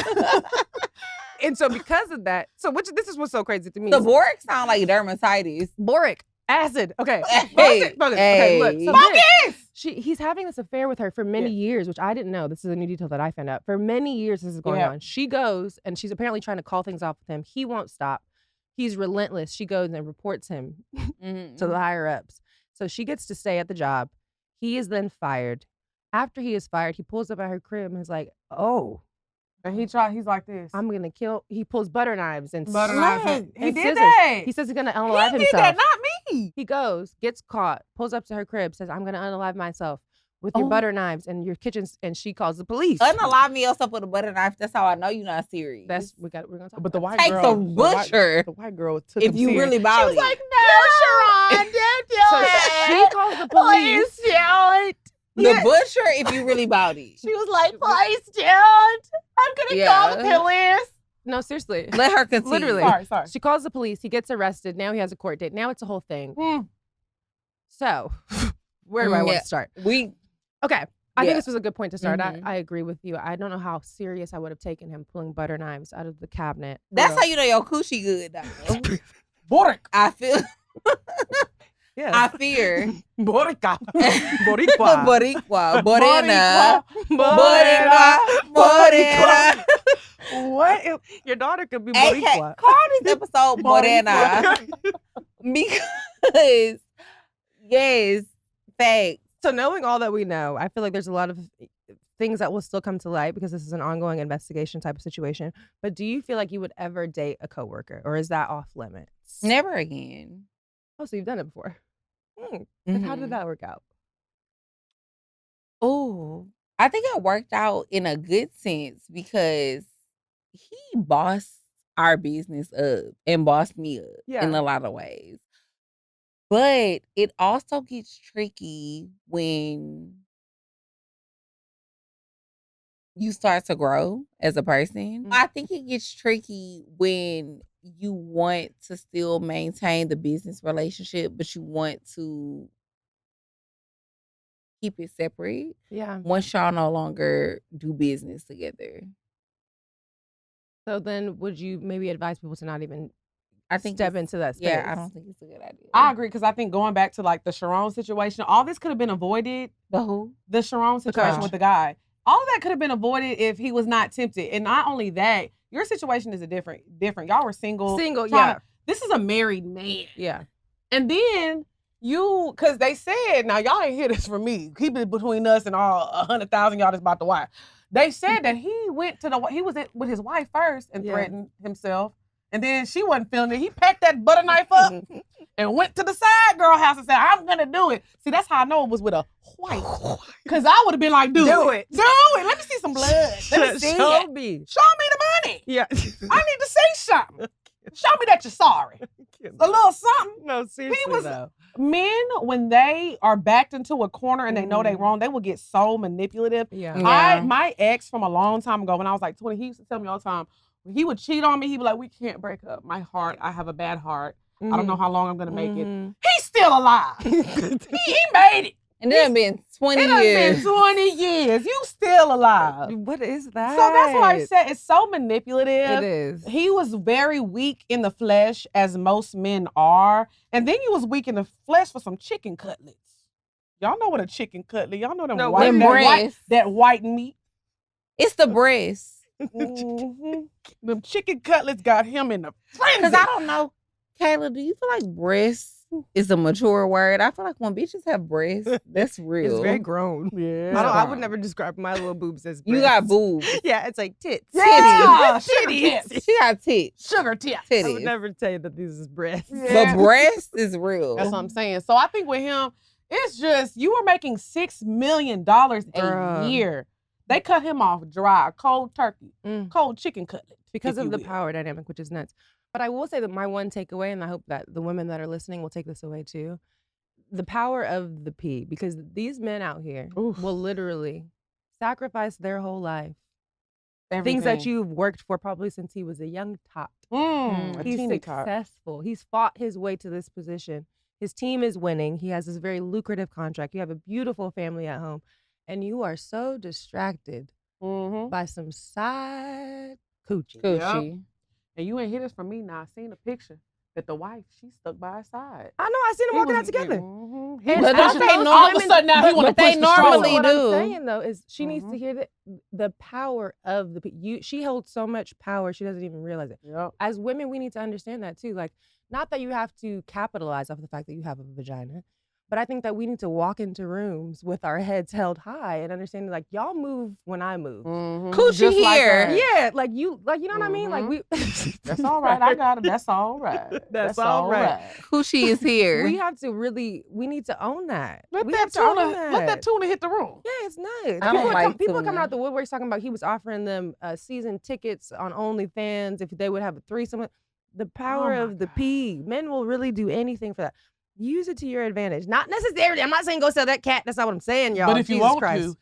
And so because of that, this is what's so crazy to me. The boric sound like dermatitis. Boric. Acid. Okay. Hey, Okay, look. So Focus! he's having this affair with her for many years, which I didn't know. This is a new detail that I found out. For many years, this is going on. She goes and she's apparently trying to call things off with him. He won't stop. He's relentless. She goes and reports him to the higher ups. So she gets to stay at the job. He is then fired. After he is fired, he pulls up at her crib and is like, "Oh." And he's like this. I'm gonna kill. He pulls butter knives and Butter knives. and He did scissors. that. He says he's gonna unalive He himself. did that, not me. He goes, gets caught, pulls up to her crib, says, "I'm gonna unalive myself with your butter knives and your kitchens," and she calls the police. Unalive me yourself with a butter knife. That's how I know you're not serious. We're gonna talk. But the about white Take girl, the butcher. The white girl took if him you serious. really about She was it. like, "No, Sharon, don't do So she calls the police. Please don't." The butcher, if you really about it. She was like, "Please don't. I'm gonna call the police." No, seriously. Let her continue. Literally. Sorry. She calls the police. He gets arrested. Now he has a court date. Now it's a whole thing. So, where do I want to start? Okay. I think this was a good point to start. Mhm. I agree with you. I don't know how serious I would have taken him pulling butter knives out of the cabinet. That's how you know your coochie good, though. Boric. I feel Yeah. I fear. Borica. Boricua. Boricua. Morena. Morena. Morena. What? Your daughter could be Okay, Boricua. call this episode Morena. Because, yes, facts. So knowing all that we know, I feel like there's a lot of things that will still come to light because this is an ongoing investigation type of situation. But do you feel like you would ever date a coworker, or is that off limits? Never again. Oh, so you've done it before. And how Mhm. did that work out? Oh, I think it worked out in a good sense because he bossed our business up and bossed me up in Yeah. a lot of ways. But it also gets tricky when you start to grow as a person. Mhm. I think it gets tricky when you want to still maintain the business relationship, but you want to keep it separate Yeah. once y'all no longer do business together. So then would you maybe advise people to not even I think step it's- into that space? Yeah, I don't think it's a good idea. I agree, because I think going back to like the Sharon situation, all this could have been avoided. The who? The Sharon situation coach. with the guy. All of that could have been avoided if he was not tempted. And not only that, your situation is different. Y'all were single. Single, trying yeah. to- this is a married man. Yeah. And then because they said, now y'all ain't hear this from me. Keep it between us and all 100,000 y'all that's about to watch. They said that he was with his wife first and Yeah. threatened himself. And then she wasn't feeling it. He packed that butter knife up and went to the side girl house and said, I'm gonna do it. See, that's how I know it was with a white. Because I would have been like, do it. Do it. Let me see some blood. Let me see Show it. me. Show me the money. Yeah. I need to see something. Show me that you're sorry. A little something. No, seriously was- though. Men, when they are backed into a corner and they know they wrong, they will get so manipulative. Yeah. Yeah. My ex from a long time ago, when I was like 20, he used to tell me all the time, when he would cheat on me, he'd be like, we can't break up. My heart, I have a bad heart. I don't know how long I'm gonna make it. Mhm. He's still alive. he made it. And it done been 20 It done years. been 20 years. You still alive. What is that? So that's why I said it's so manipulative. It is. He was very weak in the flesh, as most men are. And then he was weak in the flesh for some chicken cutlets. Y'all know what a chicken cutlet. Y'all know them No, white, them breasts. that white meat. It's the breast. Mhm. Them chicken cutlets got him in the frenzy. Because I don't know. Kayla, do you feel like breast is a mature word? I feel like when bitches have breasts, that's real. It's very grown. Yeah. I would never describe my little boobs as You got breasts. boobs. Yeah, it's like tits. Yeah, sugar Titties. tits. She got tits. Sugar tits. I would Titties. never tell you that these is breasts. Yeah. The breast is real. That's what I'm saying. So I think with him, it's just you were making $6 million a Girl. year. They cut him off dry, cold turkey, Mm. cold chicken cutlet. Because if of you the will. power dynamic, which is nuts. But I will say that my one takeaway, and I hope that the women that are listening will take this away too, the power of the P. Because these men out here Oof. will literally sacrifice their whole life. Everything. Things that you've worked for probably since he was a young tot. a He's teeny tot. successful. He's fought his way to this position. His team is winning. He has this very lucrative contract. You have a beautiful family at home. And you are so distracted Mhm. by some side coochie. Coochie. And you ain't hear this from me now. I seen a picture that the wife, she stuck by his side. I know. I seen them He walking was- out together. Mhm. And But I don't think they most know- all of a women- sudden now he but- want to but they push the stroller. normally what do. I'm saying though is she needs to Mhm. hear the power of she holds so much power she doesn't even realize it. Yep. As women, we need to understand that too. Like, not that you have to capitalize off the fact that you have a vagina, but I think that we need to walk into rooms with our heads held high and understanding like y'all move when I move. Mhm. Coochie Just like here. that. Yeah, like you know what I mean? Like Mhm. we That's all right. I got it. That's all right. That's all right. Coochie is here. We have to we need to own that. Let we that have to own tuna. Let that tuna hit the room. Yeah, it's nuts. I don't People, like people coming tuna. out the woodworks talking about he was offering them season tickets on OnlyFans if they would have a threesome. The power my of the God. P. Men will really do anything for that. Use it to your advantage. Not necessarily. I'm not saying go sell that cat. That's not what I'm saying, y'all. But if you Jesus want Christ.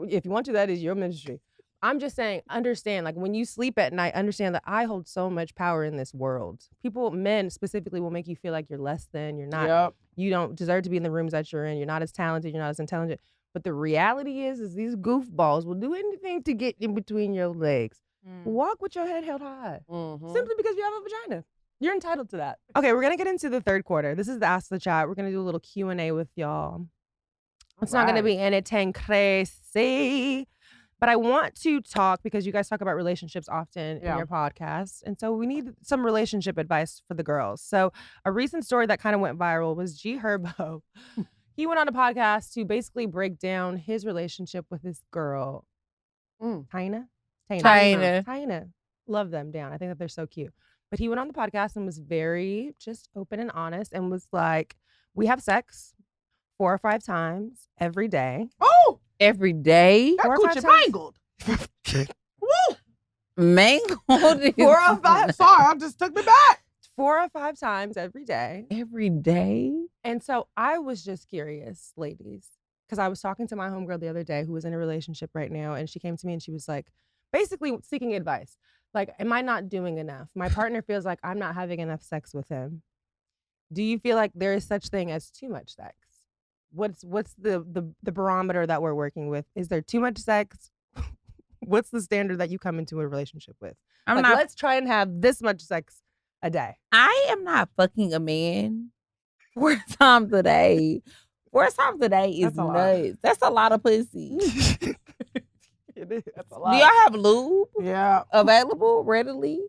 If you want to, that is your ministry. I'm just saying, understand, like when you sleep at night, understand that I hold so much power in this world. People, men specifically, will make you feel like you're less than, you're not, Yep. you don't deserve to be in the rooms that you're in, you're not as talented, you're not as intelligent. But the reality is these goofballs will do anything to get in between your legs. Mm. Walk with your head held high, Mhm. simply because you have a vagina. You're entitled to that. Okay, we're going to get into the third quarter. This is the Ask the Chat. We're going to do a little Q&A with y'all. It's not going to be anything crazy, but I want to talk because you guys talk about relationships often in your podcast. And so we need some relationship advice for the girls. So a recent story that kind of went viral was G Herbo. He went on a podcast to basically break down his relationship with this girl. Tina. Love them down. I think that they're so cute. But he went on the podcast and was very just open and honest and was like, we have sex 4 or 5 times every day. Oh! Every day? That coochie mangled. Woo! Mangled? 4 or 5. Sorry, I just took me back. 4 or 5 times every day. Every day? And so I was just curious, ladies, because I was talking to my homegirl the other day who was in a relationship right now. And she came to me and she was like, basically seeking advice. Like, am I not doing enough? My partner feels like I'm not having enough sex with him. Do you feel like there is such thing as too much sex? What's the barometer that we're working with? Is there too much sex? What's the standard that you come into a relationship with? Let's try and have this much sex a day. I am not fucking a man 4 times a day. 4 times a day is nuts. That's a lot of pussy. It is. That's a lot. Do y'all have lube available readily?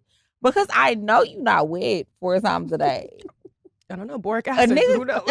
Because I know you're not wet 4 times a day. I don't know. Boric acid. Who knows?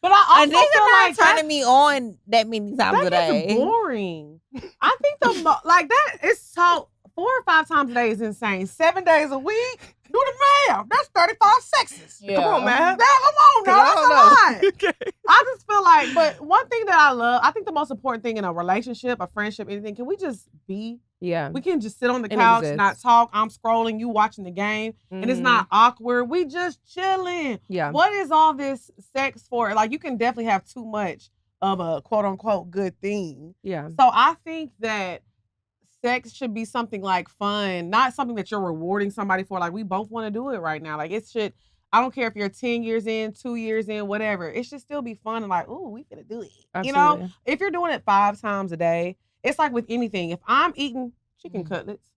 But I also nigga not turning me on that many times a day. That's boring. I think that is so 4 or 5 times a day is insane. 7 days a week. Do the math. That's 35 sexes. Yeah. Come on, man. Come on, now. That's a lot. Okay. I just feel like, but one thing that I love, I think the most important thing in a relationship, a friendship, anything, can we just be? Yeah. We can just sit on the couch, not talk. I'm scrolling, you watching the game, and it's not awkward. We just chilling. Yeah. What is all this sex for? Like, you can definitely have too much of a quote unquote good thing. Yeah. So I think that sex should be something like fun, not something that you're rewarding somebody for. Like, we both want to do it right now. Like, it should, I don't care if you're 10 years in, 2 years in, whatever. It should still be fun and like, ooh, we finna do it. Absolutely. You know, if you're doing it 5 times a day, it's like with anything. If I'm eating chicken cutlets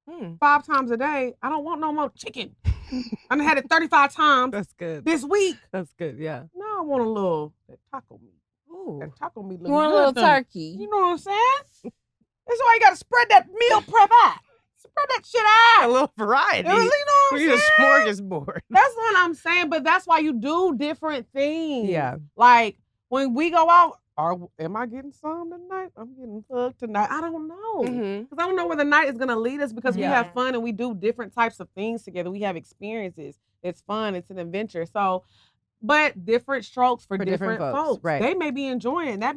5 times a day, I don't want no more chicken. I done had it 35 times. That's good. This week. That's good, yeah. Now I want a little taco meat. Ooh. That taco meat. You want a little turkey. You know what I'm saying? That's why you got to spread that meal prep out. Spread that shit out. A little variety. You know what I'm We need saying? a smorgasbord. That's what I'm saying, but that's why you do different things. Yeah. Like, when we go out, am I getting some tonight? I'm getting fucked tonight. I don't know. Because I don't know where the night is going to lead us because we have fun and we do different types of things together. We have experiences. It's fun. It's an adventure. So, but different strokes for different folks. Right. They may be enjoying. They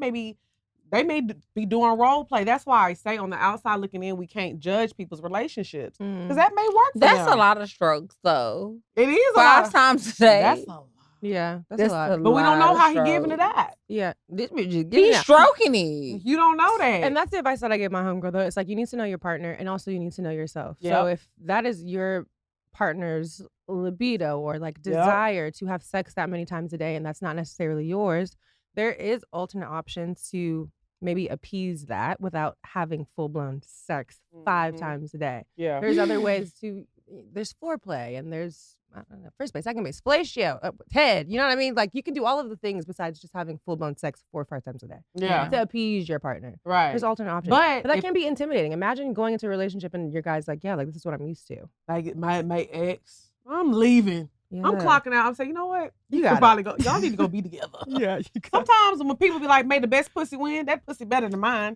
may be doing role play. That's why I say on the outside looking in, we can't judge people's relationships. Because that may work for That's them. a lot of strokes, though. It is 5 times a day. That's a lot. Yeah, that's a lot. But we don't know how he giving it that. Yeah. This bitch just giving He's it. stroking it. You don't know that. And that's the advice that I give my homegirl, though. It's like, you need to know your partner and also you need to know yourself. So if that is your partner's libido or like desire to have sex that many times a day and that's not necessarily yours, there is alternate options to maybe appease that without having full-blown sex 5 times a day. Yeah. There's other ways to, there's foreplay and there's, I don't know, first base, second base, fellatio, head, you know what I mean? Like, you can do all of the things besides just having full-blown sex 4 or 5 times a day. Yeah. To appease your partner. Right. There's alternate options. But that can be intimidating. Imagine going into a relationship and your guy's like, yeah, like, this is what I'm used to. Like, my ex, I'm leaving. Yeah. I'm clocking out. I'm saying, you know what? You can got probably go. Y'all need to go be together. Yeah. Sometimes when people be like, may the best pussy win, that pussy better than mine.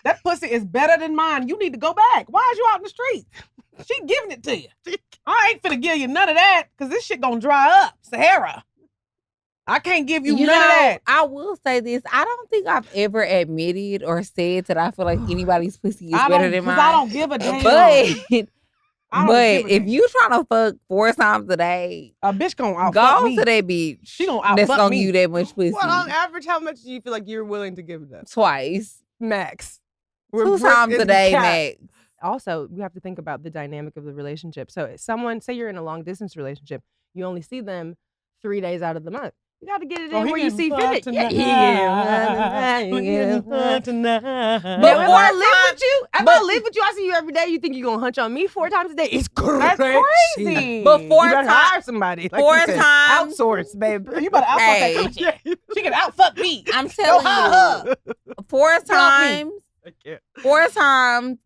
That pussy is better than mine. You need to go back. Why is you out in the street? She giving it to you. I ain't finna give you none of that because this shit gonna dry up. Sahara. I can't give you none of that. I will say this. I don't think I've ever admitted or said that I feel like anybody's pussy is better than mine. I don't give a damn. But if you trying to fuck 4 times a day, a bitch gonna outfuck go me. to that bitch. She gonna outfuck that's gonna me. give you that much pussy. Well, on average, how much do you feel like you're willing to give them? Twice. Max. 2 times a day, max. Also, we have to think about the dynamic of the relationship. So someone, say you're in a long distance relationship, you only see them 3 days out of the month. You got to get it Oh, in he where you getting see fucked fit. tonight. Yeah. We getting fucked tonight. Now, if I live with you, I see you every day. You think you're gonna hunch on me 4 times a day? It's crazy. That's crazy. But You 4 better times. hire somebody. Like 4 you said. times. Outsource, babe. You better outfuck that Hey. bitch. She can outfuck me. I'm Go telling hire you, her. 4 off me. times. I can't. 4 times.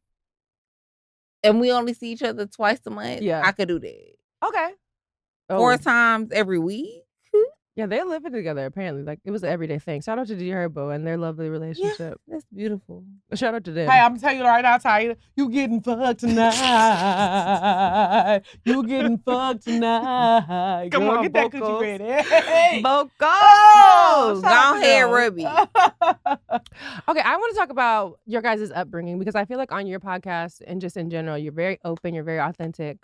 And we only see each other twice a month. Yeah. I could do that. Okay. 4 times every week. Yeah, they're living together apparently. Like it was an everyday thing. Shout out to D Herbo and their lovely relationship. That's beautiful. Shout out to them. Hey, I'm telling you right now, Ty, you getting fucked tonight. You getting fucked tonight. Come Girl, on, get that vocals. coochie ready. Hey. Vocals. Oh, shout out Go to ahead, them. Ruby. Okay, I want to talk about your guys' upbringing because I feel like on your podcast and just in general, you're very open, you're very authentic.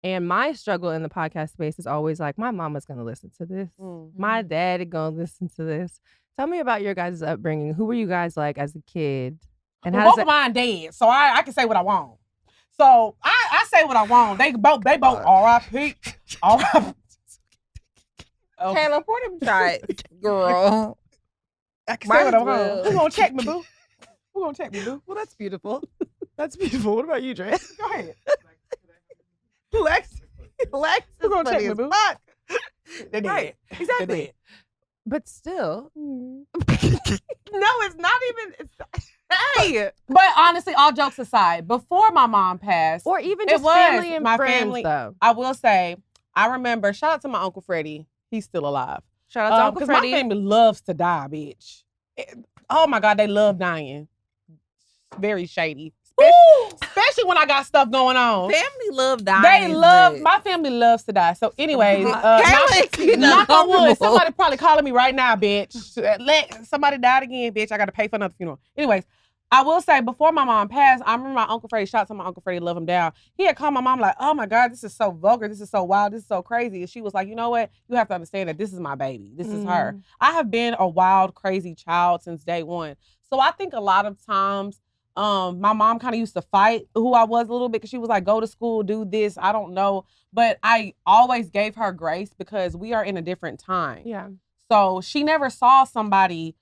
And my struggle in the podcast space is always like, my mama's going to listen to this. My dad is going to listen to this. Tell me about your guys' upbringing. Who were you guys like as a kid? And Well, how both of mine dead, so I can say what I want. So I say what I want. They both R.I.P. R.I.P. Oh, Kayla, pour them shots, girl. I can say what I might as want. well. Who gonna check me, boo? Who gonna check me, boo? Well, that's beautiful. That's beautiful. What about you, Drea? Go ahead. Lex Who gonna check me, boo? They dead. Right, They exactly. dead. But still, no, it's not even. Hey, But honestly, all jokes aside, before my mom passed, or even It just was. family and My friends, family- though. I will say, I remember, shout out to my Uncle Freddie. He's still alive. Shout out to Uncle Because Freddie. my family loves to die, bitch. Oh my God, they love dying. Very shady. Especially when I got stuff going on. Family love dying. They love, but- my family loves to die. So anyways, Kayla is getting knock on wood, uncomfortable. somebody probably calling me right now, bitch. Let somebody died again, bitch. I got to pay for another funeral. Anyways, I will say, before my mom passed, I remember my Uncle Freddie, shout out to my Uncle Freddie, love him down. He had called my mom like, oh my God, this is so vulgar. This is so wild. This is so crazy. And she was like, you know what? You have to understand that this is my baby. This is her. I have been a wild, crazy child since day one. So I think a lot of times, my mom kind of used to fight who I was a little bit because she was like, go to school, do this. I don't know. But I always gave her grace because we are in a different time. Yeah. So she never saw somebody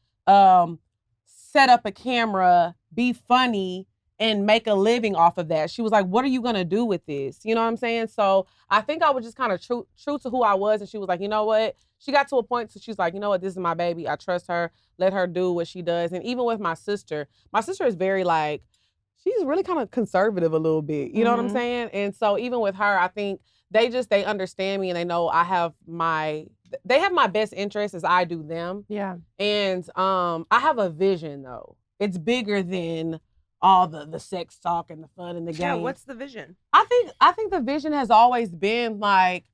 set up a camera, be funny, and make a living off of that. She was like, what are you going to do with this? You know what I'm saying? So I think I was just kind of true to who I was. And she was like, you know what? She got to a point so she's like, you know what? This is my baby. I trust her. Let her do what she does. And even with my sister is very like, she's really kind of conservative a little bit. You know what I'm saying? And so even with her, I think they understand me and they know they have my best interest as I do them. Yeah. And I have a vision though. It's bigger than all the sex talk and the fun and the Yeah. game. What's the vision? I think the vision has always been like,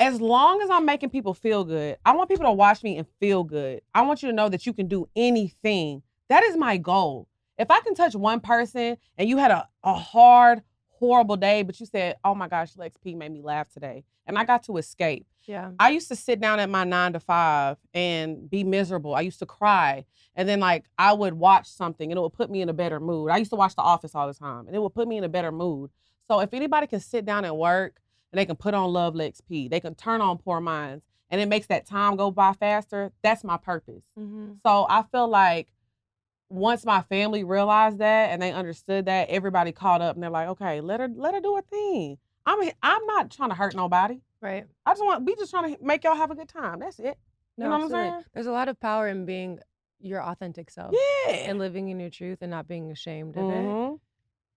as long as I'm making people feel good, I want people to watch me and feel good. I want you to know that you can do anything. That is my goal. If I can touch one person and you had a hard, horrible day, but you said, oh my gosh, Lex P made me laugh today. And I got to escape. Yeah. I used to sit down at my 9 to 5 and be miserable. I used to cry. And then like I would watch something and it would put me in a better mood. I used to watch The Office all the time and it would put me in a better mood. So if anybody can sit down and work and they can put on Love Lex P, they can turn on Poor Minds and it makes that time go by faster, that's my purpose. So I feel like once my family realized that and they understood that, everybody caught up and they're like, okay, let her do her thing. I'm not trying to hurt nobody. Right. We just trying to make y'all have a good time. That's it. No, You know what I'm absolutely. saying? There's a lot of power in being your authentic self Yeah. and living in your truth and not being ashamed of it. Mhm.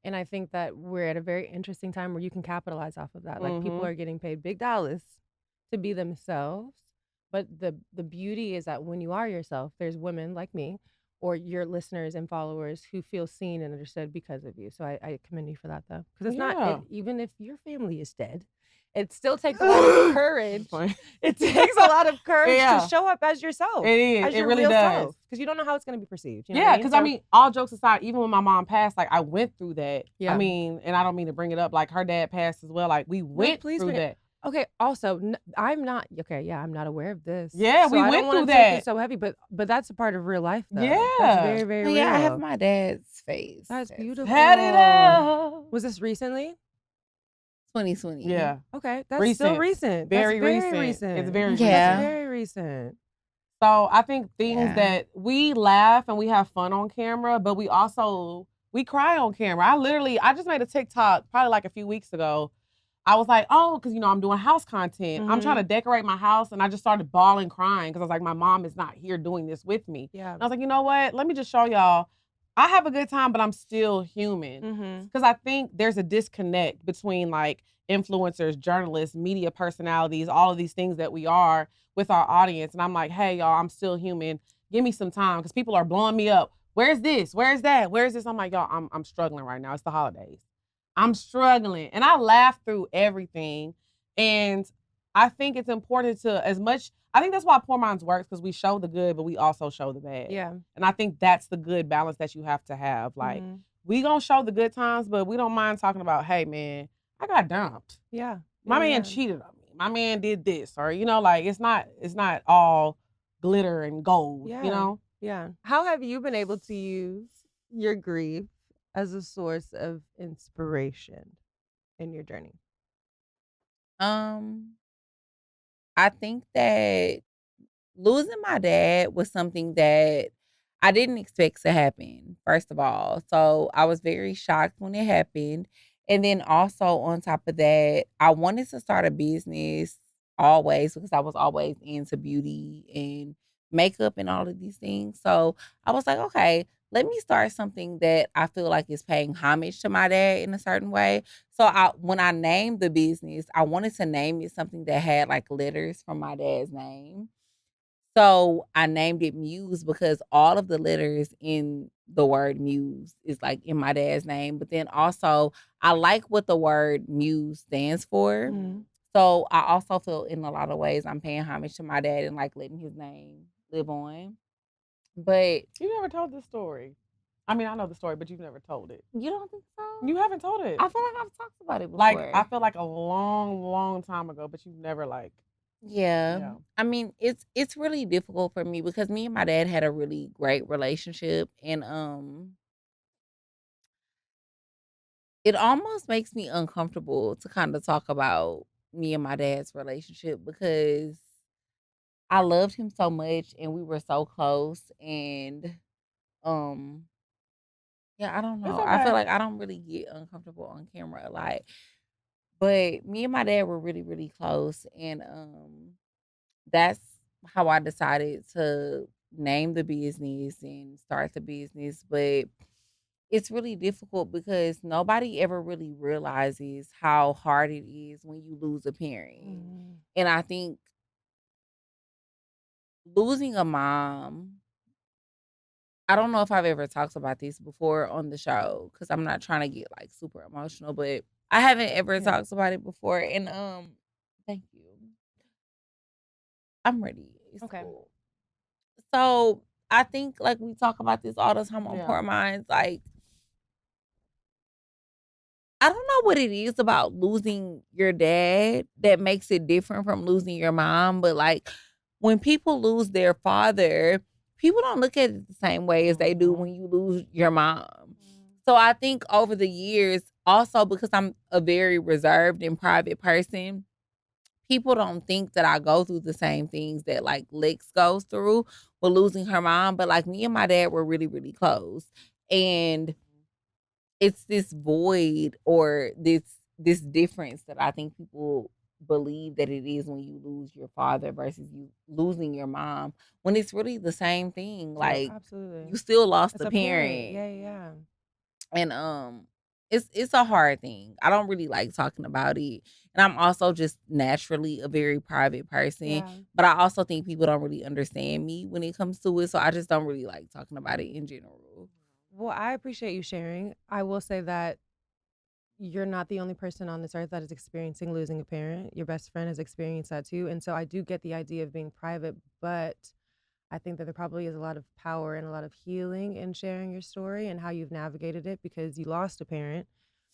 And I think that we're at a very interesting time where you can capitalize off of that. Like people Mhm. are getting paid big dollars to be themselves. But the beauty is that when you are yourself, there's women like me or your listeners and followers who feel seen and understood because of you. So I commend you for that though. Because it's not, even if your family is dead, it still takes a lot of courage. It takes a lot of courage to show up as yourself. It is. As It your really real does. Because you don't know how it's going to be perceived. You know Yeah, what because So- I mean, all jokes aside, even when my mom passed, like I went through that. Yeah. I mean, and I don't mean to bring it up, like her dad passed as well. Like we went please through bring that. Okay. Also, I'm not I'm not aware of this. Yeah, So we I went don't wanna through take that. it so heavy, but that's a part of real life. Though. Yeah. That's very very real. Yeah, I have my dad's face. That's beautiful. Had it up. Was this recently? 2020. Yeah. Okay, that's still recent. Very That's recent. very recent. It's very Yeah. That's very recent. So I think things Yeah. that we laugh and we have fun on camera, but we cry on camera. I just made a TikTok probably like a few weeks ago. I was like, oh, because I'm doing house content. I'm trying to decorate my house, and I just started bawling, crying because I was like, my mom is not here doing this with me. Yeah. And I was like, you know what? Let me just show y'all. I have a good time, but I'm still human. Because I think there's a disconnect between like influencers, journalists, media personalities, all of these things that we are with our audience. And I'm like, hey, y'all, I'm still human. Give me some time because people are blowing me up. Where's this? Where's that? Where's this? I'm like, y'all, I'm struggling right now. It's the holidays. I'm struggling. And I laugh through everything. And I think it's important to, I think that's why Poor Minds works, because we show the good, but we also show the bad. Yeah. And I think that's the good balance that you have to have. Like, we gonna show the good times, but we don't mind talking about, hey, man, I got dumped. Yeah. My man cheated on me. My man did this. Or, like, it's not all glitter and gold, Yeah. Yeah. How have you been able to use your grief as a source of inspiration in your journey? I think that losing my dad was something that I didn't expect to happen, first of all. So I was very shocked when it happened. And then also on top of that, I wanted to start a business always because I was always into beauty and makeup and all of these things. So I was like, okay, let me start something that I feel like is paying homage to my dad in a certain way. So when I named the business, I wanted to name it something that had like letters from my dad's name. So I named it Muse because all of the letters in the word Muse is like in my dad's name. But then also I like what the word Muse stands for. So I also feel in a lot of ways I'm paying homage to my dad and like letting his name live on. But You never told this story. I mean, I know the story, but you've never told it. you don't think so? You haven't told it. I feel like I've talked about it before. Like, I feel like a long, long time ago, but you've never like. Yeah. I mean, it's really difficult for me because me and my dad had a really great relationship, and it almost makes me uncomfortable to kind of talk about me and my dad's relationship because I loved him so much and we were so close, and um yeah, I don't It's know. I feel okay. like I don't really get uncomfortable on camera a lot. But me and my dad were really, really close, and that's how I decided to name the business and start the business. But it's really difficult because nobody ever really realizes how hard it is when you lose a parent. And I think losing a mom, I don't know if I've ever talked about this before on the show because I'm not trying to get like super emotional, but I haven't ever talked about it before. And thank you. I'm ready. It's cool. So I think like we talk about this all the time on Poor Minds. Like, I don't know what it is about losing your dad that makes it different from losing your mom, but like when people lose their father, people don't look at it the same way as they do when you lose your mom. So I think over the years, also because I'm a very reserved and private person, people don't think that I go through the same things that like Lex goes through with losing her mom. But like me and my dad were really, really close. And it's this void or this difference that I think people believe that it is when you lose your father versus you losing your mom, when it's really the same thing. Like, absolutely. you still lost It's a a parent. Yeah. And it's a hard thing. I don't really like talking about it. And I'm also just naturally a very private person. But I also think people don't really understand me when it comes to it. So I just don't really like talking about it in general. Well, I appreciate you sharing. I will say that you're not the only person on this earth that is experiencing losing a parent. Your best friend has experienced that too. And so I do get the idea of being private, but I think that there probably is a lot of power and a lot of healing in sharing your story and how you've navigated it because you lost a parent,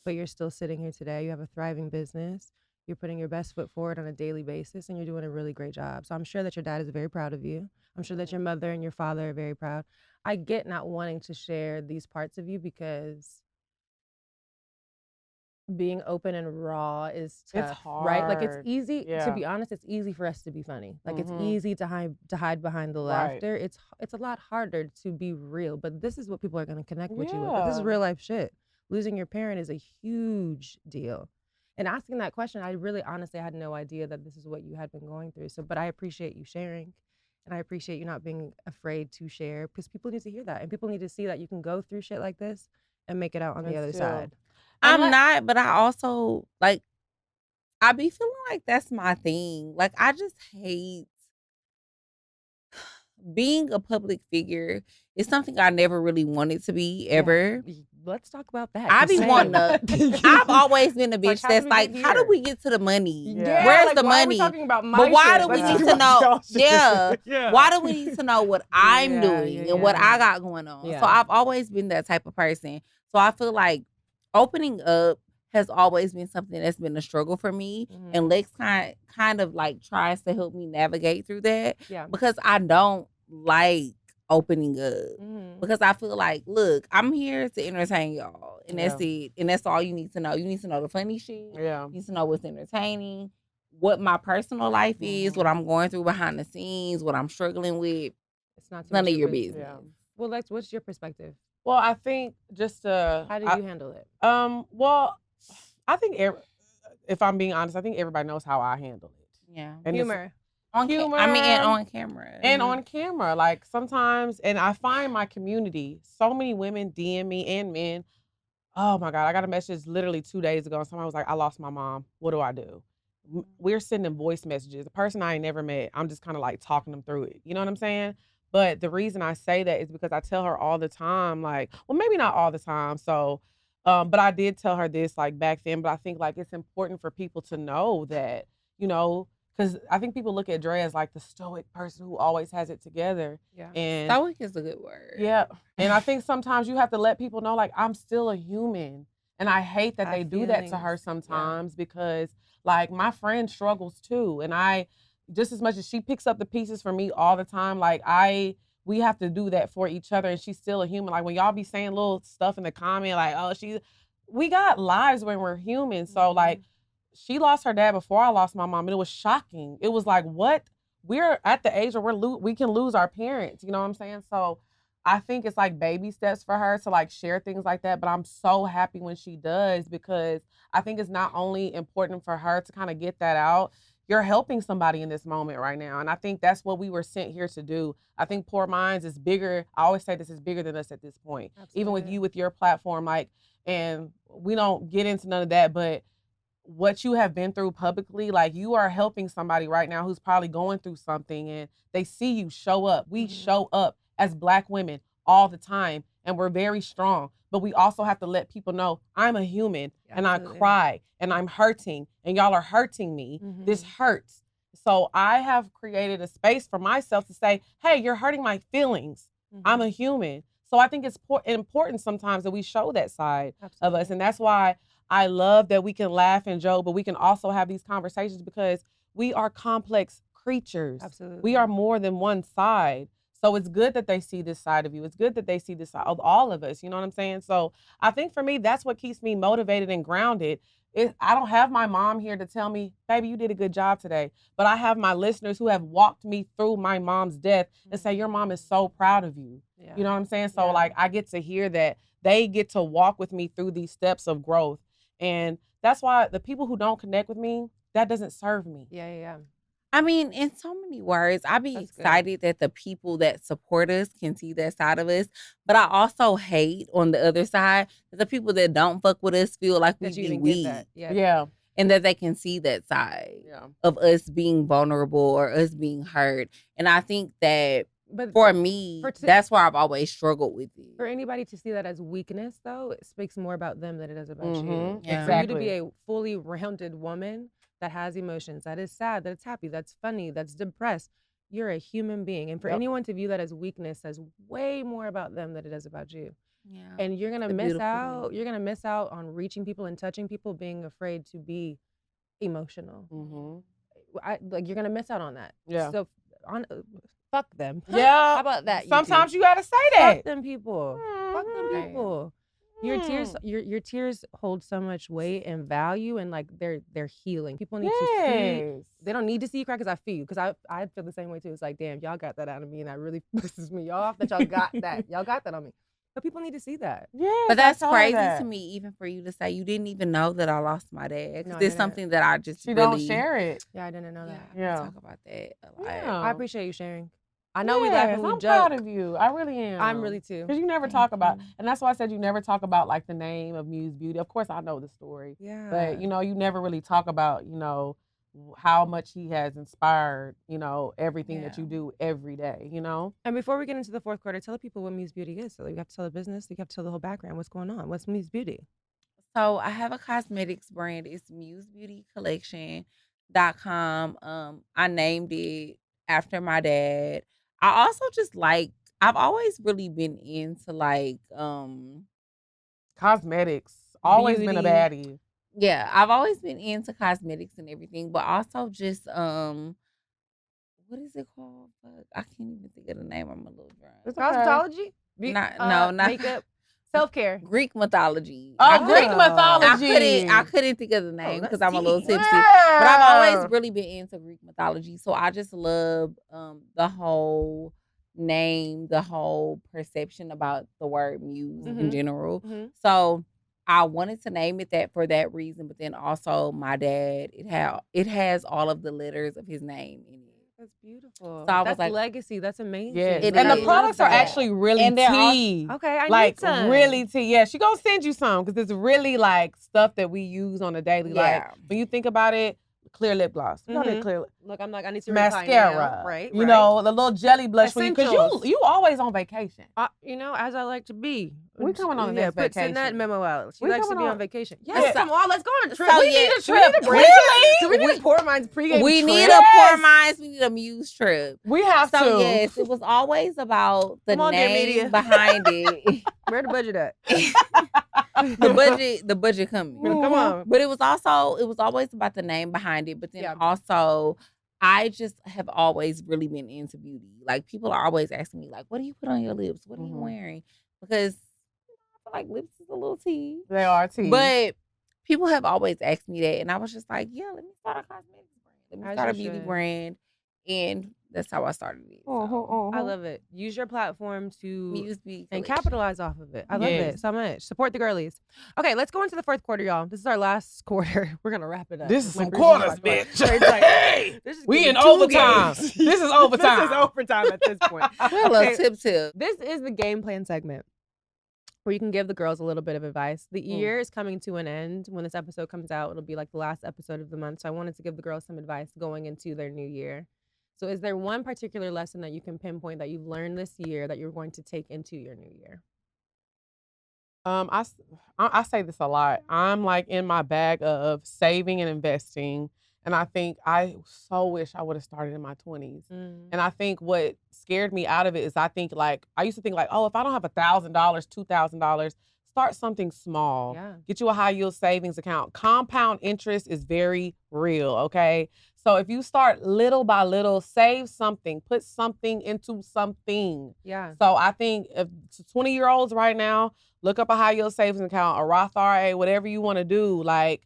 but you're still sitting here today. You have a thriving business. You're putting your best foot forward on a daily basis and you're doing a really great job. So I'm sure that your dad is very proud of you. I'm sure that your mother and your father are very proud. I get not wanting to share these parts of you because being open and raw is tough, It's right? Like it's hard. easy to Yeah. be honest. It's easy for us to be funny. Like it's Mhm. easy to hide behind the Right. laughter. It's a lot harder to be real. But this is what people are going to connect with you with. This is Yeah. real life shit. Losing your parent is a huge deal. And asking that question, I really honestly had no idea that this is what you had been going through. So, but I appreciate you sharing. And I appreciate you not being afraid to share because people need to hear that. And people need to see that you can go through shit like this and make it out on the And other still- side. I'm not, but I also like I be feeling like that's my thing. Like I just hate being a public figure. Is something I never really wanted to be ever. Yeah. Let's talk about that. I 'cause be same. wanting to. I've always been a Like, bitch how did that's we like, get how do here? we get to the money? Yeah. Where's like, the why are we money? talking about my But why shit? do we Let's need talk to about know? y'all shit. Yeah. Yeah. Why do we need to know what I'm Yeah, doing yeah, and what yeah. I got going on? Yeah. So I've always been that type of person. So I feel like opening up has always been something that's been a struggle for me. Mhm. And Lex kind of like tries to help me navigate through that Yeah. because I don't like opening up. Mhm. Because I feel like, look, I'm here to entertain y'all. And that's Yeah. it. And that's all you need to know. You need to know the funny shit. Yeah. You need to know what's entertaining, what my personal life is, Mhm. what I'm going through behind the scenes, what I'm struggling with. It's not too None much of your business. Yeah. Well, Lex, what's your perspective? Well, I think just How do you handle it? well, I think if I'm being honest, I think everybody knows how I handle it. Yeah. And it's- Humor. On Humor. and on camera. and on camera, like sometimes, and I find my community, so many women DM me and men. Oh my God, I got a message literally 2 days ago. And somebody was like, I lost my mom. What do I do? We're sending voice messages. A person I ain't never met, I'm just kind of like talking them through it. You know what I'm saying? But the reason I say that is because I tell her all the time, like, well, maybe not all the time. So, but I did tell her this like back then, but I think like it's important for people to know that, you know, because I think people look at Drea as like the stoic person who always has it together. Yeah. And Stoic is a good word. yeah. And I think sometimes you have to let people know, like, I'm still a human. And I hate that Have they do that to feelings. her Yeah. sometimes because, like, my friend struggles too. And I, just as much as she picks up the pieces for me all the time, like, we have to do that for each other. And she's still a human. Like, when y'all be saying little stuff in the comment, like, oh, we got lives when we're human. So, like, she lost her dad before I lost my mom. And it was shocking. It was like, what? We're at the age where we can lose our parents. You know what I'm saying? So, I think it's like baby steps for her to like share things like that. But I'm so happy when she does because I think it's not only important for her to kind of get that out. You're helping somebody in this moment right now. And I think that's what we were sent here to do. I think Poor Minds is bigger. I always say this is bigger than us at this point. Even with Absolutely. you, with your platform, like, and we don't get into none of that, but what you have been through publicly, like you are helping somebody right now who's probably going through something and they see you show up. We show up as Black women all the time and we're very strong. But we also have to let people know I'm a human and I Absolutely. cry and I'm hurting and y'all are hurting me. This hurts. So I have created a space for myself to say, hey, you're hurting my feelings. I'm a human. So I think it's important sometimes that we show that side of us. And that's why I love that we can laugh and joke, but we can also have these conversations because we are complex creatures. Absolutely. We are more than one side. So it's good that they see this side of you. It's good that they see this side of all of us. You know what I'm saying? So I think for me, that's what keeps me motivated and grounded. I don't have my mom here to tell me, baby, you did a good job today. But I have my listeners who have walked me through my mom's death and say, your mom is so proud of you. Yeah. You know what I'm saying? So Yeah. like I get to hear that they get to walk with me through these steps of growth. And that's why the people who don't connect with me, that doesn't serve me. Yeah. I mean, in so many words, I be That's good. excited that the people that support us can see that side of us. But I also hate on the other side that the people that don't fuck with us feel like we That you be even weak. get that. Yeah. Yeah. And that they can see that side Yeah. of us being vulnerable or us being hurt. And I think that But for me, that's where I've always struggled with it. for anybody to see that as weakness, though, it speaks more about them than it does about you. Mhm. Yeah. For you to Exactly. be a fully rounded woman that has emotions, that is sad, that it's happy, that's funny, that's depressed, you're a human being. And for Yep. anyone to view that as weakness says way more about them than it does about you. Yeah. And you're gonna It's a miss beautiful out. thing. You're gonna miss out on reaching people and touching people, being afraid to be emotional. You're gonna miss out on that. Yeah. So fuck them. Yeah. How about that? Sometimes YouTube? you gotta say Fuck that. them people. Fuck them Right. people. Your tears hold so much weight and value, and like they're healing. People need to see. They don't need to see you cry because I feel you. Because I feel the same way too. It's like, damn, y'all got that out of me, and that really pisses me off that y'all got that. Y'all got that on me. But people need to see that. Yeah, but that's crazy to me, even for you to say you didn't even know that I lost my dad. Because it's something that I just she really don't share it. Yeah, I didn't know that. Yeah, talk about that a lot. Yeah. I appreciate you sharing. I know we laugh and we I'm joke. proud of you. I really am. I'm really too. Because you never talk about, and that's why I said you never talk about like the name of Muse Beauty. Of course, I know the story. Yeah. But you know, you never really talk about, you know, how much he has inspired, you know, everything that you do every day, you know? And before we get into the fourth quarter, tell the people what Muse Beauty is. So you have to tell the business, you have to tell the whole background. What's going on? What's Muse Beauty? So I have a cosmetics brand. It's musebeautycollection.com. I named it after my dad. I also just like, I've always really been into like cosmetics. Always been a baddie. Yeah, I've always been into cosmetics and everything, but also just what is it called? Fuck, I can't even think of the name. I'm a little drunk. Cosmetology? Not makeup. Self-care. Greek mythology. Oh, Greek mythology. I couldn't think of the name because I'm a little tipsy. Yeah. But I've always really been into Greek mythology. So I just love the whole name, the whole perception about the word muse in general. So I wanted to name it that for that reason, but then also my dad, it has all of the letters of his name in it. That's beautiful. So I that's was like, legacy. That's amazing. Yes. It and is. the products are actually really tea. Okay, I like need some. really tea. Yeah, she gonna send you some because it's really like stuff that we use on a daily. Like when you think about it, clear lip gloss. You know that clear lip. Look, I'm like, I need to mascara, right? You know, the little jelly blush for you because you always on vacation. You know, as I like to be. We coming on the next vacation. Send that memo out. She likes to be on vacation. Yes, yeah. Come on, let's go on a trip. So we need a trip. Really? Do we need a Poor Minds pregame We trip? need a Poor Minds. We need a Muse trip. We have to. So yes, it was always about the name behind it. Where the budget at? the budget coming. Come on. But it was always about the name behind it. But then also, I just have always really been into beauty. Like people are always asking me, like, what do you put on your lips? What are you wearing? Because I feel like lips is a little tea. They are tea. But people have always asked me that. And I was just like, yeah, let me start a cosmetics brand. Let me start a beauty brand. And that's how I started it. So. I love it. Use your platform to and capitalize off of it. I love it so much. Support the girlies. Okay, let's go into the fourth quarter, y'all. This is our last quarter. We're gonna wrap it up. This is some quarters, bitch. Like, hey, we in overtime. This is overtime. This is overtime at this point. Okay. Tip. This is the game plan segment where you can give the girls a little bit of advice. The year is coming to an end. When this episode comes out, it'll be like the last episode of the month. So I wanted to give the girls some advice going into their new year. So is there one particular lesson that you can pinpoint that you've learned this year that you're going to take into your new year? I say this a lot. I'm like in my bag of saving and investing. And I think I so wish I would have started in my 20s. And I think what scared me out of it is I used to think like, oh, if I don't have $1,000, $2,000, start something small. Yeah. Get you a high yield savings account. Compound interest is very real, okay? So if you start little by little, save something, put something into something. Yeah. So I think if 20-year-olds right now, look up a high yield savings account, a Roth IRA, whatever you want to do, like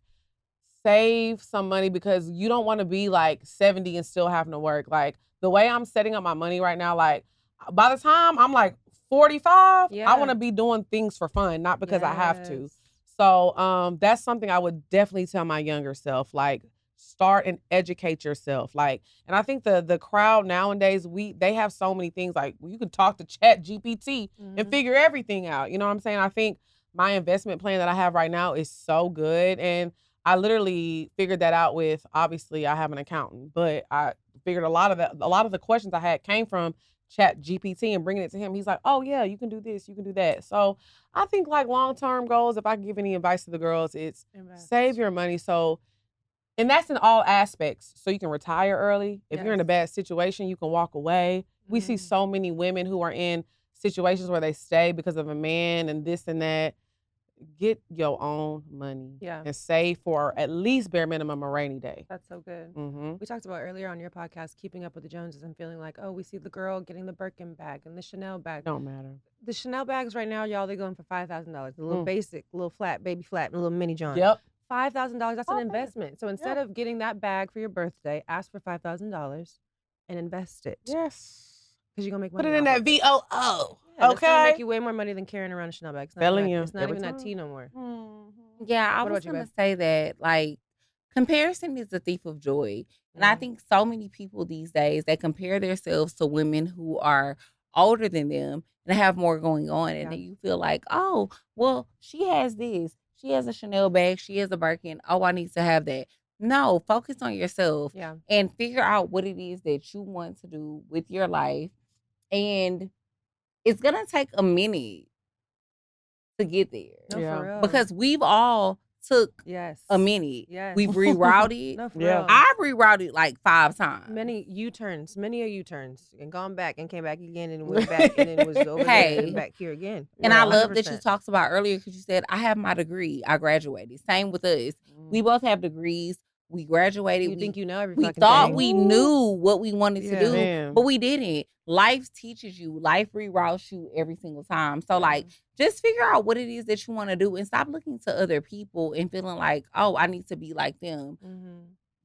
save some money because you don't want to be like 70 and still having to work. Like the way I'm setting up my money right now, like by the time I'm like 45, I want to be doing things for fun, not because I have to. So that's something I would definitely tell my younger self, like start and educate yourself. Like, and I think the crowd nowadays, they have so many things. Like you can talk to Chat GPT and figure everything out. You know what I'm saying? I think my investment plan that I have right now is so good. And I literally figured that out with, obviously I have an accountant, but I figured a lot of the questions I had came from Chat GPT and bringing it to him. He's like, oh yeah, you can do this, you can do that. So I think like long-term goals, if I can give any advice to the girls, it's save your money. And that's in all aspects. So you can retire early. If you're in a bad situation, you can walk away. We see so many women who are in situations where they stay because of a man and this and that. get your own money. Yeah. And save for at least bare minimum a rainy day. That's so good. Mm-hmm. We talked about earlier on your podcast, keeping up with the Joneses and feeling like, oh, we see the girl getting the Birkin bag and the Chanel bag. Don't matter. The Chanel bags right now, y'all, they're going for $5,000. The little basic, little flat, baby flat, and a little mini John. Yep. $5,000, that's an Okay. investment. So instead of getting that bag for your birthday, ask for $5,000 and invest it. Yes. Because you're going to make Put money. it in off that of it. VOO. Yeah, it's going to Okay. make you way more money than carrying around a Chanel bag. It's not Telling even that- you, It's not every even that time. tea no more. Yeah, I What was about you, gonna babe? say that like comparison is the thief of joy. And I think so many people these days they compare themselves to women who are older than them and have more going on. And Yeah. then you feel like, oh, well, she has this. She has a Chanel bag. She has a Birkin. Oh, I need to have that. No, focus on yourself Yeah. and figure out what it is that you want to do with your life. And it's going to take a minute to get there. No, Yeah. for real. Because we've all took yes. a minute. Yes. We've rerouted. No, for Yeah. real. I've rerouted like 5 times. Many U-turns, and gone back and came back again and went back and then was over there Hey. and back here again. And I love that you 100%. talked about earlier because you said, I have my degree. I graduated. Same with us. We both have degrees. We graduated. You think you know every we fucking thought thing. we knew what we wanted to do, Man. but we didn't. Life teaches you. Life reroutes you every single time. So, like, just figure out what it is that you want to do and stop looking to other people and feeling like, oh, I need to be like them.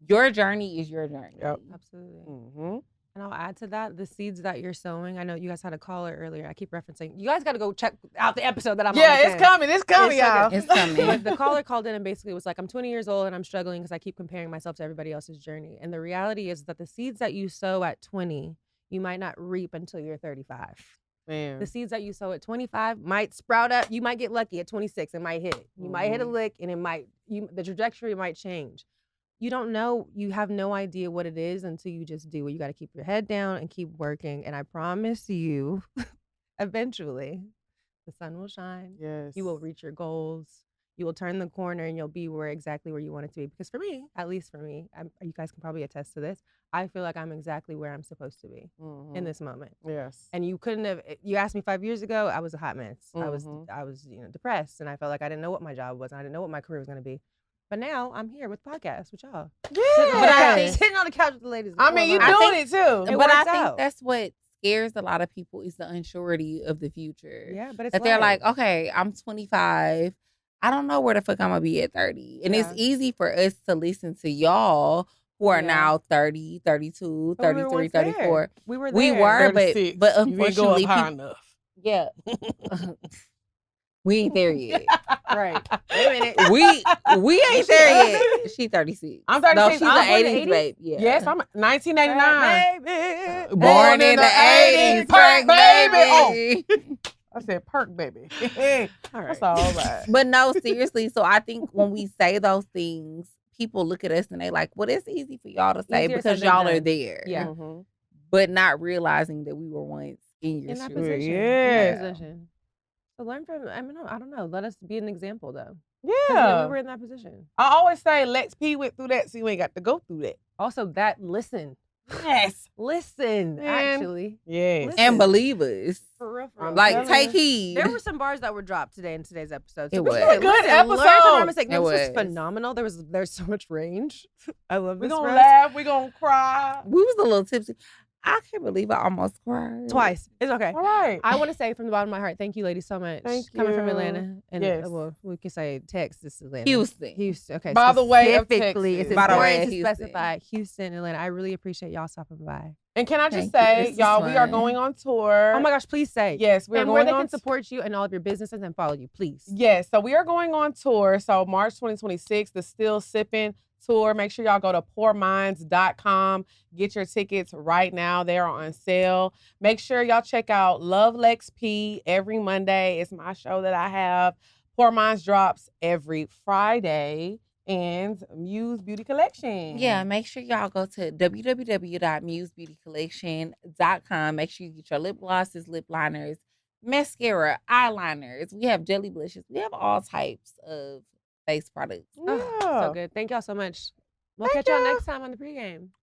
Your journey is your journey. Yep. Absolutely. Mm-hmm. And I'll add to that the seeds that you're sowing. I know you guys had a caller earlier. I keep referencing. You guys got to go check out the episode that I'm on. Yeah, with it's Ken. coming. It's coming, It's so y'all. good. It's coming. But the caller called in and basically was like, I'm 20 years old and I'm struggling because I keep comparing myself to everybody else's journey. And the reality is that the seeds that you sow at 20, you might not reap until you're 35. Man. The seeds that you sow at 25 might sprout up. You might get lucky at 26. It might hit it. You might hit a lick and the trajectory might change. You don't know. You have no idea what it is until you just do it. You got to keep your head down and keep working. And I promise you, eventually, the sun will shine. Yes. You will reach your goals. You will turn the corner and you'll be exactly where you want it to be. Because for me, at least for me, you guys can probably attest to this. I feel like I'm exactly where I'm supposed to be in this moment. Yes. And you couldn't have. You asked me 5 years ago. I was a hot mess. I was Mhm. depressed, and I felt like I didn't know what my job was. And I didn't know what my career was going to be. But now I'm here with podcasts with y'all. Yeah. Sitting on the couch with the ladies. I mean, you I doing think- it too. It But I works think out. that's what scares a lot of people is the unsurety of the future. Yeah, but it's That they're life. like, okay, I'm 25. I don't know where the fuck I'm going to be at 30. And it's Yeah. easy for us to listen to y'all who are Yeah. now 30, 32, But we were 33, once there. 34. We were We there. were, 36. but You ain't go unfortunately, up high people, enough. yeah. We ain't there yet. Right. Wait a minute. We ain't there yet. She 36. I'm No, 36. she's I'm an born in the 80s 80s? babe. Yeah. Yes, I'm 1989. Baby. Born in the 80s. Perk, baby. Oh, baby. I said perk, baby. All right. That's all right. But no, seriously. So I think when we say those things, people look at us and they like, well, it's easy for y'all to say Easier because said than y'all are done. there. Yeah. Mhm. But not realizing that we were once in your In that shoes. position. In Yeah. that position. So learn from. I don't know. Let us be an example though. 'Cause, Yeah. we were in that position. I always say, Lex P went through that, so you ain't got to go through that. Also, listen. Yes. Listen. Man. Actually. Yes. Listen. And believe us. For real. For real. I'm Like, telling take you. heed. There were some bars that were dropped today in today's episode. It we was. should Good listen, episode. Learn from our mistake. It No, this was was. phenomenal. There's so much range. I love We're this. going to for us. laugh. We're going to cry. We was a little tipsy. I can't believe I almost cried. Twice. It's okay. All right. I want to say from the bottom of my heart, thank you, ladies, so much. Thank Coming from you. Atlanta, and Yes. well, we can say Texas, Atlanta, Houston. Houston. Okay. By the way of specifically, Texas. it's By the way important of to Houston. specify Houston, Atlanta. I really appreciate y'all stopping by. And can I just Thank you. say, This is y'all, we are fun. going on tour. Oh my gosh, please say. Yes, we're and where going they on can support you and all of your businesses and follow you, please. Yes, so we are going on tour. So March 2026, the Still Sipping tour. Make sure y'all go to poorminds.com. Get your tickets right now. They're on sale. Make sure y'all check out Love Lex P every Monday. It's my show that I have. Poor Minds drops every Friday. And Muse Beauty Collection. Yeah, make sure y'all go to www.musebeautycollection.com. Make sure you get your lip glosses, lip liners, mascara, eyeliners. We have jelly blushes. We have all types of face products. Yeah. So good. Thank y'all so much. We'll catch y'all next time on the pregame.